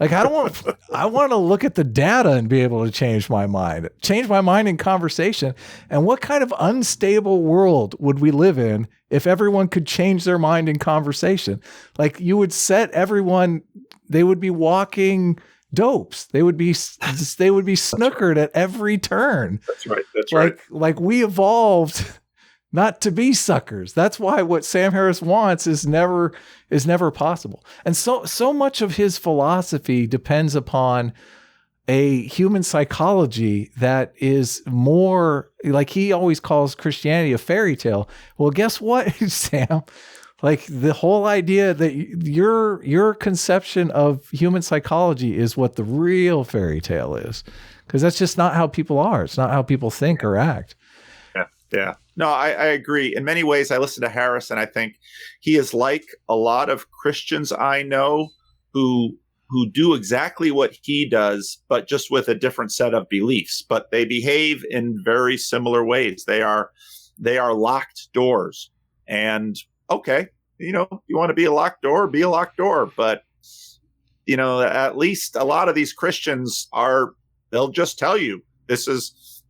Like, I want to look at the data and be able to change my mind in conversation. And what kind of unstable world would we live in if everyone could change their mind in conversation? Like, you would set everyone, they would be walking dopes. They would be snookered at every turn. That's right. Like we evolved not to be suckers. That's why what Sam Harris wants is never possible. And so much of his philosophy depends upon a human psychology that is more, like, he always calls Christianity a fairy tale. Well, guess what, Sam? Like, the whole idea that your conception of human psychology is what the real fairy tale is, because that's just not how people are. It's not how people think or act. Yeah. No, I agree. In many ways, I listen to Harris and I think he is like a lot of Christians I know who do exactly what he does, but just with a different set of beliefs. But they behave in very similar ways. They are locked doors. And okay, you want to be a locked door, be a locked door. But at least a lot of these Christians they'll just tell you, this is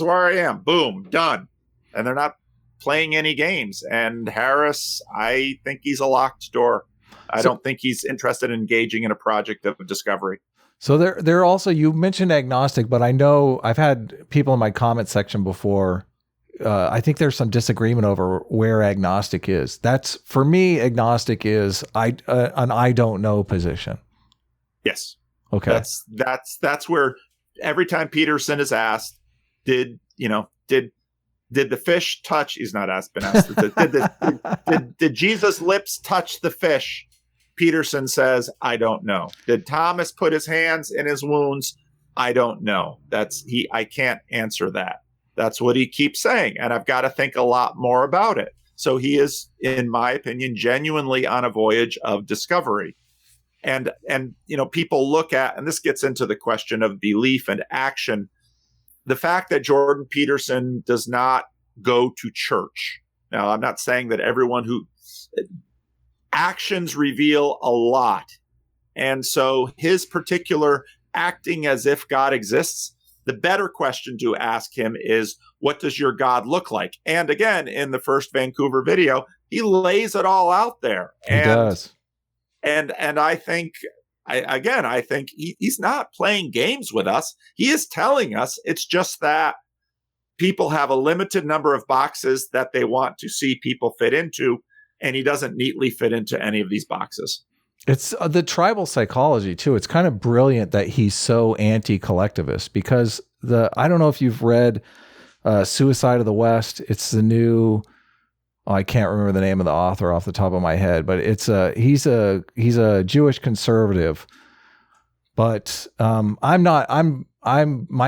where I am. Boom, done. And they're not playing any games. And Harris, I think he's a locked door. I don't think he's interested in engaging in a project of discovery. So there also, you mentioned agnostic, but I know I've had people in my comment section before. I think there's some disagreement over where agnostic is. That's, for me, agnostic is an I don't know position. Yes. Okay. That's where every time Peterson is asked, did the fish touch? He's not been asked. Did Jesus' lips touch the fish? Peterson says, I don't know. Did Thomas put his hands in his wounds? I don't know. I can't answer that. That's what he keeps saying. And I've got to think a lot more about it. So he is, in my opinion, genuinely on a voyage of discovery. And people look at, and this gets into the question of belief and action, the fact that Jordan Peterson does not go to church. Now, I'm not saying that actions reveal a lot. And so his particular acting as if God exists, the better question to ask him is, what does your God look like? And again, in the first Vancouver video, he lays it all out there. He does. And I think, I think he's not playing games with us. He is telling us it's just that people have a limited number of boxes that they want to see people fit into, and he doesn't neatly fit into any of these boxes. It's the tribal psychology too. It's kind of brilliant that he's so anti-collectivist, because I don't know if you've read Suicide of the West. It's the new, I can't remember the name of the author off the top of my head, but it's he's a Jewish conservative, but my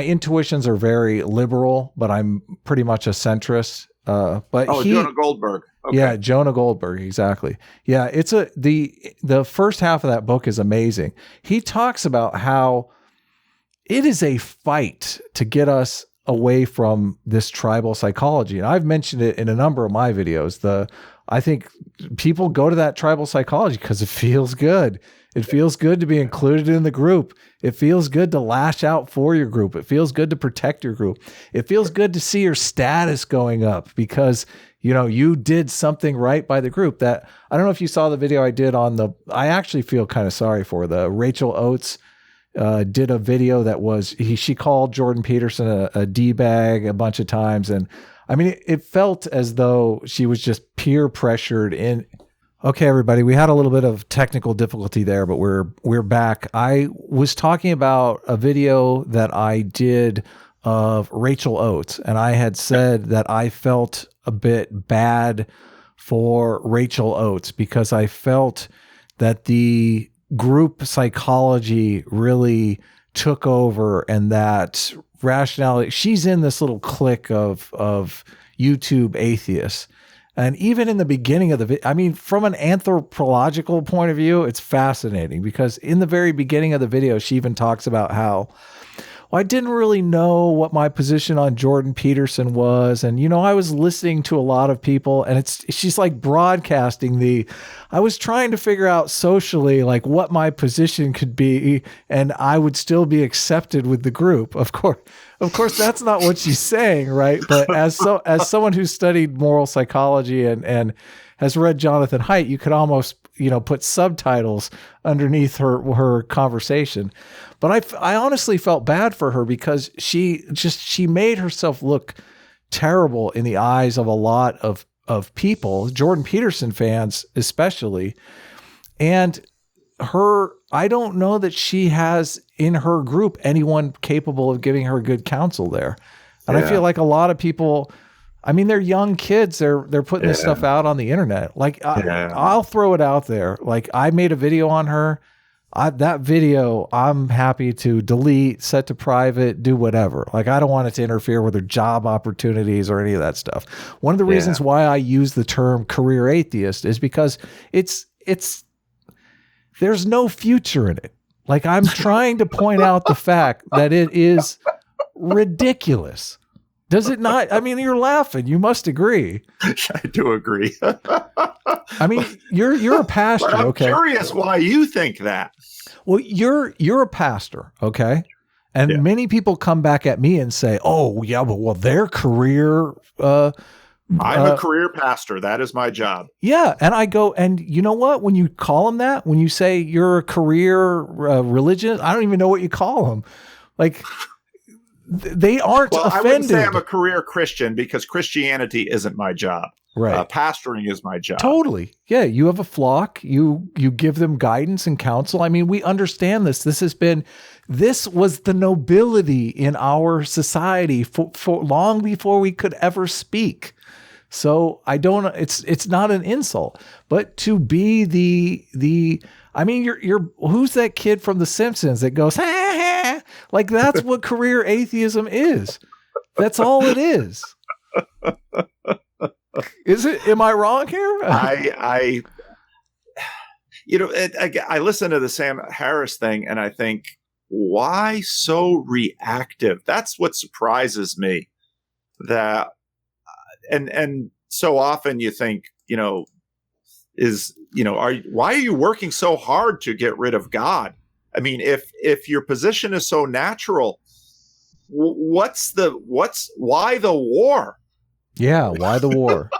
intuitions are very liberal, but I'm pretty much a centrist. Jonah Goldberg. Okay. Yeah, Jonah Goldberg, exactly. Yeah, it's the first half of that book is amazing. He talks about how it is a fight to get us away from this tribal psychology. And I've mentioned it in a number of my videos. I think people go to that tribal psychology because it feels good. It feels good to be included in the group. It feels good to lash out for your group. It feels good to protect your group. It feels good to see your status going up because, you did something right by the group. That, I don't know if you saw the video I did I actually feel kind of sorry for Rachel Oates did a video that was, she called Jordan Peterson a D-bag a bunch of times. And I mean, it felt as though she was just peer pressured in. Okay, everybody, we had a little bit of technical difficulty there, but we're back. I was talking about a video that I did of Rachel Oates, and I had said that I felt a bit bad for Rachel Oates because I felt that the group psychology really took over, and that Rationality, she's in this little clique of YouTube atheists. And even in the beginning of the video, I mean, from an anthropological point of view, it's fascinating because in the very beginning of the video, she even talks about how, well, I didn't really know what my position on Jordan Peterson was. And, you know, I was listening to a lot of people, and she's like broadcasting I was trying to figure out socially, like what my position could be, and I would still be accepted with the group. Of course, that's not what she's saying, right? But as someone who studied moral psychology and has read Jonathan Haidt, you could almost, you know, put subtitles underneath her conversation. But I honestly felt bad for her because she made herself look terrible in the eyes of a lot of people, Jordan Peterson fans especially. And I don't know that she has in her group anyone capable of giving her good counsel there. And I feel like a lot of people, I mean, they're young kids. They're putting this stuff out on the internet. Like I'll throw it out there. Like I made a video on her. That video, I'm happy to delete, set to private, do whatever. Like I don't want it to interfere with her job opportunities or any of that stuff. One of the reasons why I use the term career atheist is because there's no future in it. Like I'm trying to point out the fact that it is ridiculous. Does it not? I mean, you're laughing. You must agree. I do agree. I mean, you're a pastor. But I'm okay. curious why you think that. Well, you're a pastor. Okay. And many people come back at me and say, oh yeah, but well, their career, I'm a career pastor. That is my job. Yeah. And I go, and you know what? When you call them that, when you say you're a career religion, I don't even know what you call them. Like, they aren't offended. I wouldn't say I'm a career Christian because Christianity isn't my job. Right. Pastoring is my job. Totally. Yeah. You have a flock. You give them guidance and counsel. I mean, we understand this. This was the nobility in our society for long before we could ever speak. So it's not an insult, but to be I mean, you're who's that kid from The Simpsons that goes, ha, ha, like that's what career atheism is. That's all it is. Is it? Am I wrong here? I listen to the Sam Harris thing and I think, why so reactive? That's what surprises me. That and so often you think, why are you working so hard to get rid of God? I mean, if your position is so natural, why the war? Yeah, why the war?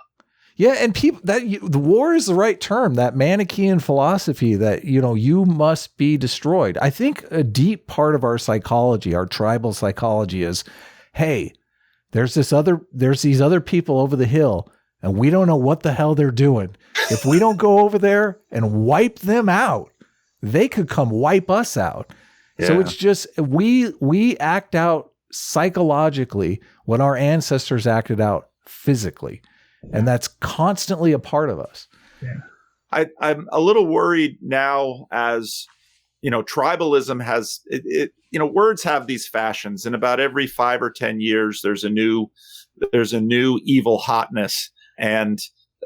Yeah, and the war is the right term. That Manichaean philosophy that you must be destroyed. I think a deep part of our psychology, our tribal psychology, is, hey, there's these other people over the hill, and we don't know what the hell they're doing. If we don't go over there and wipe them out, they could come wipe us out. Yeah. So it's just we act out psychologically what our ancestors acted out physically. And that's constantly a part of us. Yeah. I'm a little worried now as, tribalism has, words have these fashions, and about every 5 or 10 years, there's a new evil hotness. And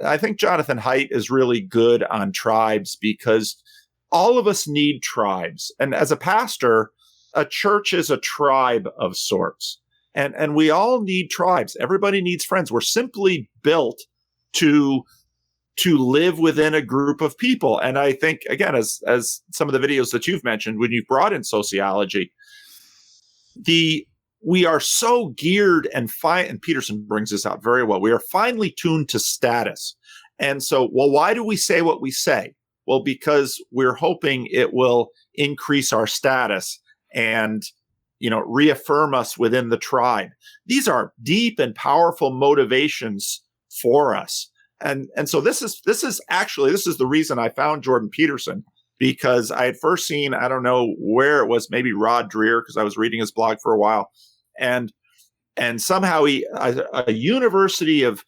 I think Jonathan Haidt is really good on tribes because all of us need tribes. And as a pastor, a church is a tribe of sorts. And we all need tribes. Everybody needs friends. We're simply built to live within a group of people. And I think, again, as some of the videos that you've mentioned, when you've brought in sociology, we are so geared and Peterson brings this out very well. We are finely tuned to status. And so, why do we say what we say? Well, because we're hoping it will increase our status and reaffirm us within the tribe. These are deep and powerful motivations for us. and so this is the reason I found Jordan Peterson, because I had first seen, I don't know where it was, maybe Rod Dreher, because I was reading his blog for a while, and somehow a University of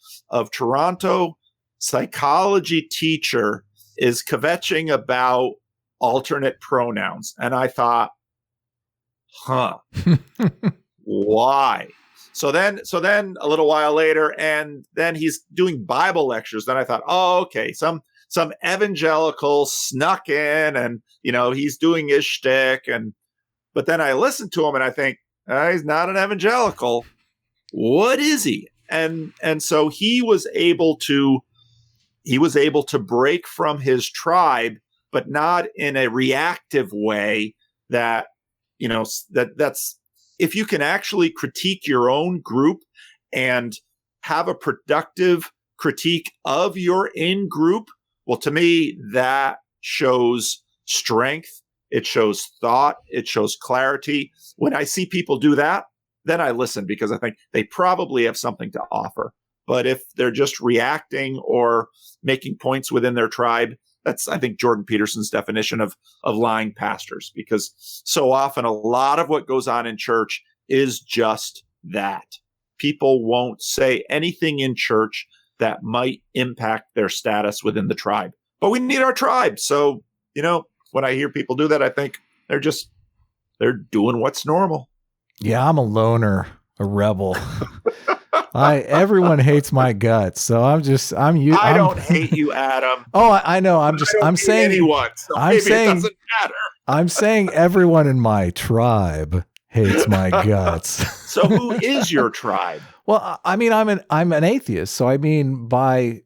Toronto psychology teacher is kvetching about alternate pronouns, and I thought, why? So then a little while later, and then he's doing Bible lectures. Then I thought, oh, okay, some evangelical snuck in, and he's doing his shtick. But then I listened to him, and I think, he's not an evangelical. What is he? And so he was able to break from his tribe, but not in a reactive way. That's if you can actually critique your own group and have a productive critique of your in-group, well, to me, that shows strength. It shows thought. It shows clarity. When I see people do that, then I listen, because I think they probably have something to offer. But if they're just reacting or making points within their tribe, that's, I think, Jordan Peterson's definition of lying pastors, because so often a lot of what goes on in church is just that. People won't say anything in church that might impact their status within the tribe. But we need our tribe. So, when I hear people do that, I think they're doing what's normal. Yeah, I'm a loner, a rebel. Everyone hates my guts, so I don't hate you, Adam. Oh, I know. I'm saying anyone. So maybe it doesn't matter. I'm saying everyone in my tribe hates my guts. So who is your tribe? Well, I mean, I'm an atheist, so I mean, by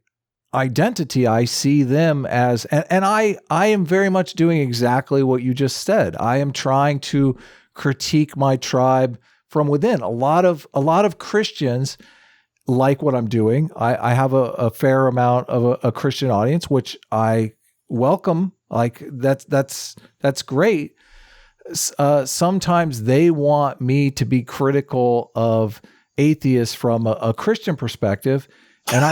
identity, I see them as, and I am very much doing exactly what you just said. I am trying to critique my tribe from within. A lot of Christians like what I'm doing. I have a fair amount of a Christian audience, which I welcome. Like that's great. Sometimes they want me to be critical of atheists from a Christian perspective. And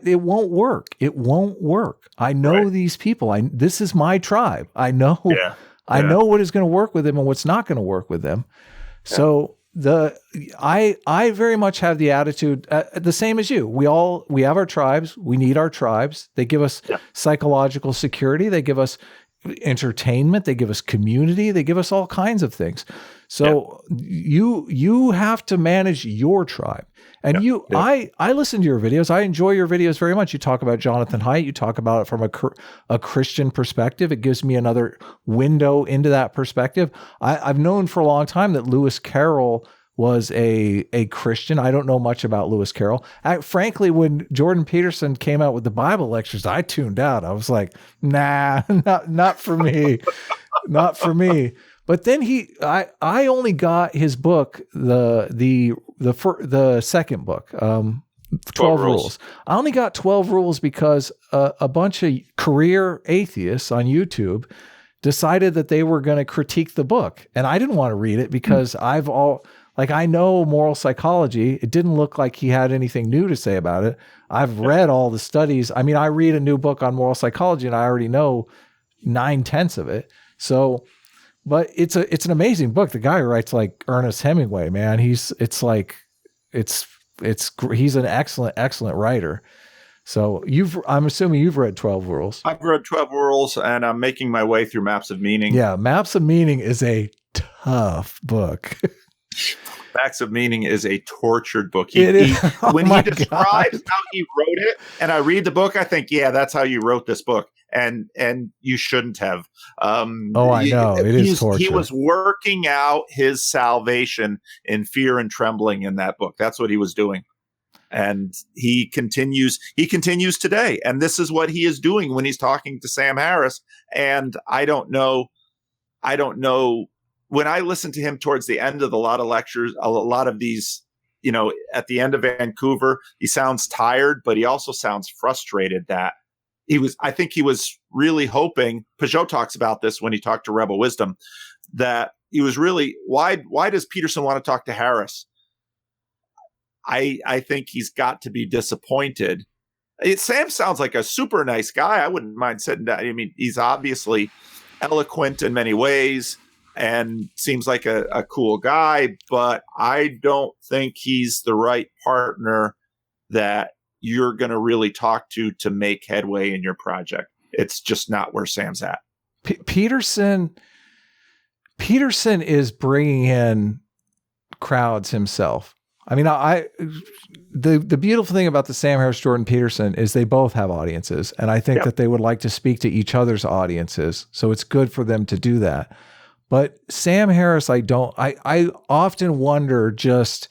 it won't work. It won't work. I know these people. This is my tribe. I know, I know what is going to work with them and what's not going to work with them. So I very much have the attitude, the same as you. We have our tribes. We need our tribes. They give us psychological security. They give us entertainment. They give us community. They give us all kinds of things. So you have to manage your tribe. And I listen to your videos. I enjoy your videos very much. You talk about Jonathan Haidt. You talk about it from a Christian perspective. It gives me another window into that perspective. I've known for a long time that Lewis Carroll was a Christian. I don't know much about Lewis Carroll. Frankly, when Jordan Peterson came out with the Bible lectures, I tuned out. I was like, nah, not for me. Not for me. But then I only got his book, the second book, 12 Rules. I only got 12 Rules because a bunch of career atheists on YouTube decided that they were going to critique the book. And I didn't want to read it because I know moral psychology. It didn't look like he had anything new to say about it. I've read all the studies. I mean, I read a new book on moral psychology and I already know 9/10 of it. So, but it's an amazing book. The guy who writes like Ernest Hemingway, man. He's an excellent writer. So I'm assuming you've read 12 Rules. I've read 12 Rules and I'm making my way through Maps of Meaning. Yeah. Maps of Meaning is a tough book. Maps of Meaning is a tortured book. When he describes how he wrote it, and I read the book, I think, yeah, that's how you wrote this book. And you shouldn't have. I know. It is torture. He was working out his salvation in fear and trembling in that book. That's what he was doing. And he continues today. And this is what he is doing when he's talking to Sam Harris. And I don't know. When I listen to him towards the end of a lot of lectures, a lot of these, at the end of Vancouver, he sounds tired, but he also sounds frustrated that I think he was really hoping, Peugeot talks about this when he talked to Rebel Wisdom, that he was really, why does Peterson want to talk to Harris? I think he's got to be disappointed Sam sounds like a super nice guy. I wouldn't mind sitting down. I mean, he's obviously eloquent in many ways and seems like a cool guy, but I don't think he's the right partner that you're going to really talk to make headway in your project. It's just not where Sam's at. Peterson is bringing in crowds himself. I mean, the beautiful thing about the Sam Harris Jordan Peterson is they both have audiences, and I think that they would like to speak to each other's audiences. So it's good for them to do that. But Sam Harris, I often wonder just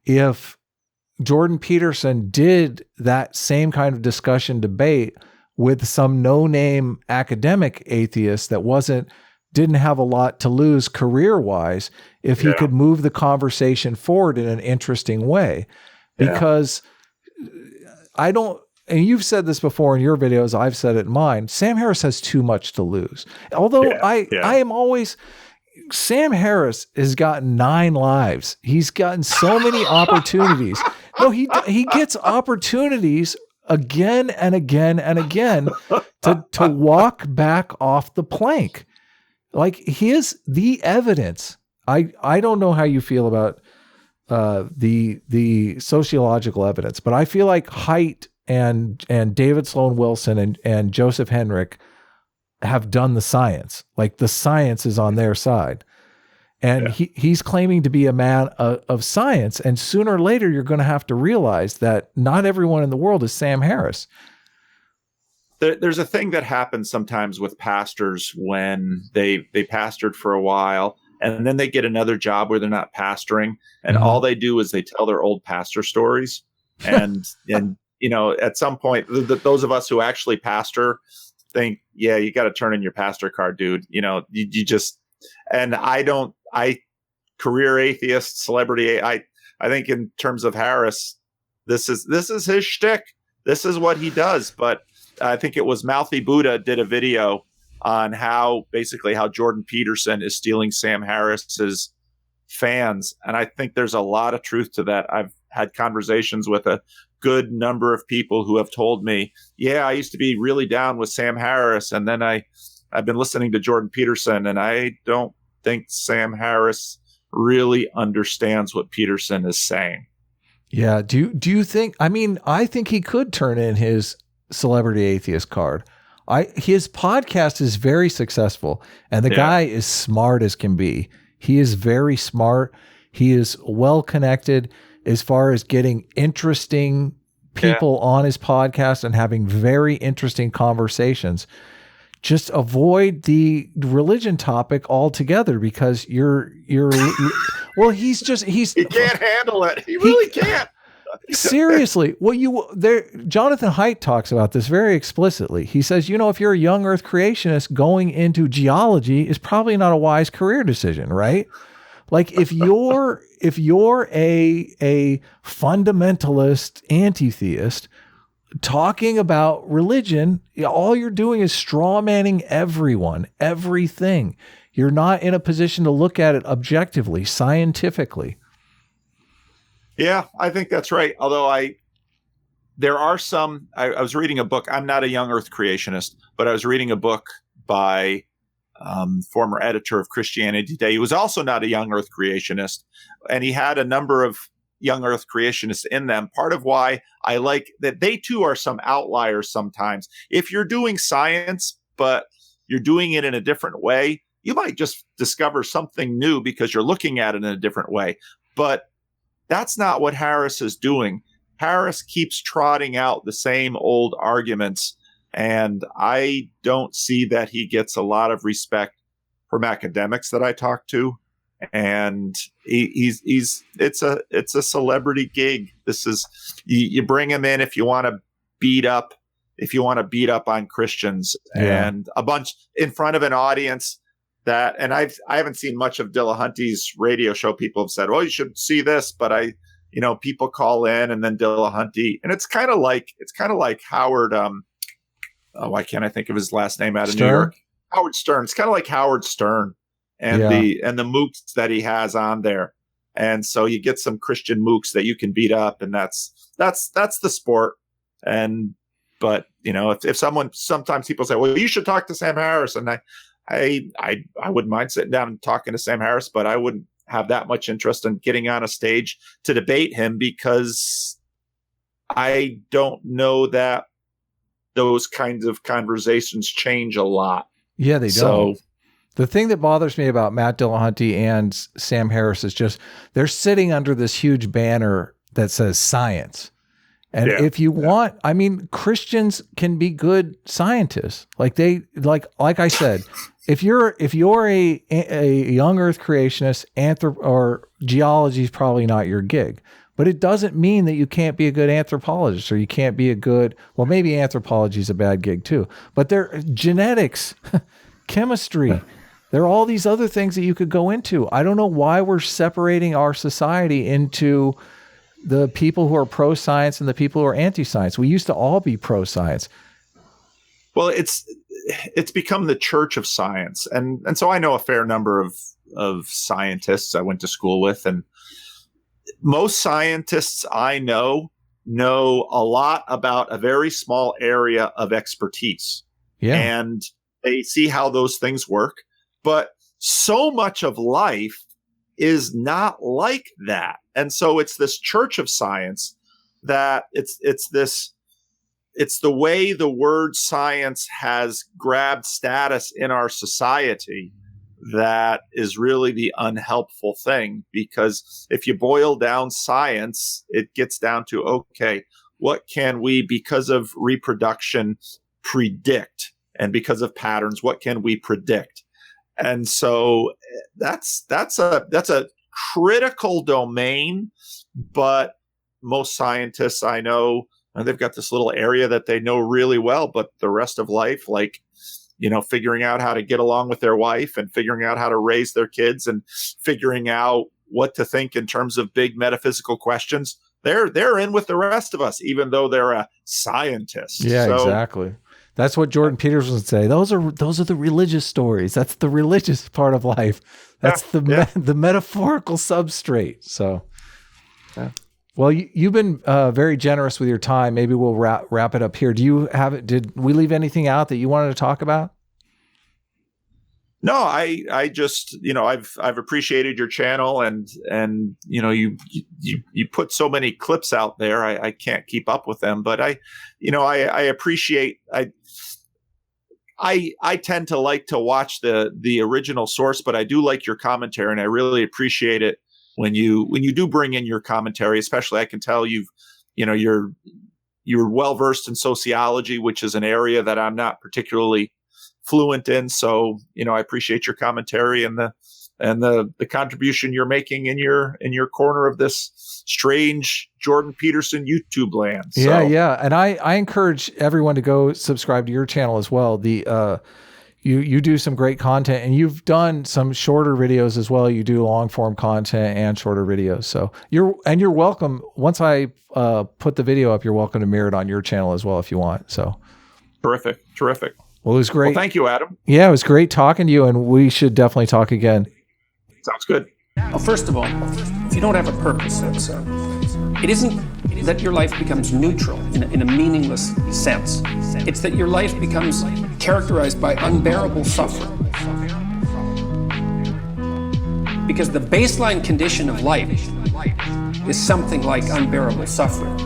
if Jordan Peterson did that same kind of discussion debate with some no-name academic atheist that didn't have a lot to lose career-wise, if he could move the conversation forward in an interesting way. Because and you've said this before in your videos, I've said it in mine, Sam Harris has too much to lose. Although I am always, Sam Harris has gotten 9 lives. He's gotten so many opportunities. No, he gets opportunities again and again and again to walk back off the plank. Like the evidence. I don't know how you feel about the sociological evidence, but I feel like Haidt and David Sloan Wilson and Joseph Henrich have done the science. Like the science is on their side. And he's claiming to be a man of science. And sooner or later, you're going to have to realize that not everyone in the world is Sam Harris. There's a thing that happens sometimes with pastors when they pastored for a while and then they get another job where they're not pastoring, and all they do is they tell their old pastor stories. And at some point, those of us who actually pastor think, you got to turn in your pastor card, dude. You just, and career atheist, celebrity. I think in terms of Harris, this is his shtick. This is what he does. But I think it was Mouthy Buddha did a video on how Jordan Peterson is stealing Sam Harris's fans. And I think there's a lot of truth to that. I've had conversations with a good number of people who have told me, I used to be really down with Sam Harris. And then I've been listening to Jordan Peterson, and I don't think Sam Harris really understands what Peterson is saying. Yeah. Do you think, I think he could turn in his celebrity atheist card. His podcast is very successful, and the guy is smart as can be. He is very smart. He is well connected as far as getting interesting people on his podcast and having very interesting conversations. Just avoid the religion topic altogether, because he can't handle it. He really can't. Seriously. Jonathan Haidt talks about this very explicitly. He says, if you're a young earth creationist, going into geology is probably not a wise career decision, right? Like if you're a fundamentalist anti-theist talking about religion, all you're doing is straw manning everyone, everything. You're not in a position to look at it objectively, scientifically. Yeah, I think that's right. Although there are some, I was reading a book. I'm not a young earth creationist, but I was reading a book by former editor of Christianity Today. He was also not a young earth creationist, and he had a number of young earth creationists in them. Part of why I like that they too are some outliers sometimes. If you're doing science, but you're doing it in a different way, you might just discover something new because you're looking at it in a different way. But that's not what Harris is doing. Harris keeps trotting out the same old arguments, and I don't see that he gets a lot of respect from academics that I talk to. And it's a celebrity gig. This is, you bring him in if you want to beat up on Christians, and a bunch in front of an audience. And I haven't seen much of Dillahunty's radio show. People have said, "Oh, you should see this," but people call in, and then Dillahunty, and it's kind of like Howard. Why can't I think of his last name out of New York? Howard Stern. It's kind of like Howard Stern and the mooks that he has on there, and so you get some Christian mooks that you can beat up, and that's the sport. And But, if sometimes people say, well, you should talk to Sam Harris. And I wouldn't mind sitting down and talking to Sam Harris, but I wouldn't have that much interest in getting on a stage to debate him, because I don't know that those kinds of conversations change a lot. Yeah, they don't. The thing that bothers me about Matt Dillahunty and Sam Harris is just they're sitting under this huge banner that says science. And if you want, I mean, Christians can be good scientists. Like I said, if you're a young Earth creationist, or geology is probably not your gig. But it doesn't mean that you can't be a good anthropologist, or you can't be well, maybe anthropology is a bad gig too. But genetics, chemistry, there are all these other things that you could go into. I don't know why we're separating our society into the people who are pro-science and the people who are anti-science. We used to all be pro-science. Well, it's become the church of science. And so I know a fair number of scientists I went to school with, and most scientists I know a lot about a very small area of expertise. Yeah. And they see how those things work. But so much of life is not like that. And so it's this church of science that it's the way the word science has grabbed status in our society that is really the unhelpful thing. Because if you boil down science, it gets down to, okay, what can we, because of reproduction, predict? And because of patterns, what can we predict? And so that's a critical domain, but most scientists I know, they've got this little area that they know really well, but the rest of life, figuring out how to get along with their wife and figuring out how to raise their kids and figuring out what to think in terms of big metaphysical questions, they're in with the rest of us, even though they're a scientist. Yeah, exactly. That's what Jordan Peterson would say. Those are the religious stories. That's the religious part of life. That's the metaphorical substrate. So, well, you've been very generous with your time. Maybe we'll wrap it up here. Did we leave anything out that you wanted to talk about? No, I just, I've appreciated your channel, and you put so many clips out there. I can't keep up with them, but I appreciate, I tend to like to watch the original source, but I do like your commentary, and I really appreciate it when you do bring in your commentary. Especially, I can tell you're well versed in sociology, which is an area that I'm not particularly fluent in. So, I appreciate your commentary and the contribution you're making in your corner of this strange Jordan Peterson YouTube land. So. Yeah. And I encourage everyone to go subscribe to your channel as well. You do some great content, and you've done some shorter videos as well. You do long form content and shorter videos. So you're welcome. Once I put the video up, you're welcome to mirror it on your channel as well if you want. So terrific. Well, it was great. Well, thank you, Adam. Yeah, it was great talking to you, and we should definitely talk again. Sounds good. Well, first of all, if you don't have a purpose, it isn't that your life becomes neutral in a meaningless sense. It's that your life becomes characterized by unbearable suffering. Because the baseline condition of life is something like unbearable suffering.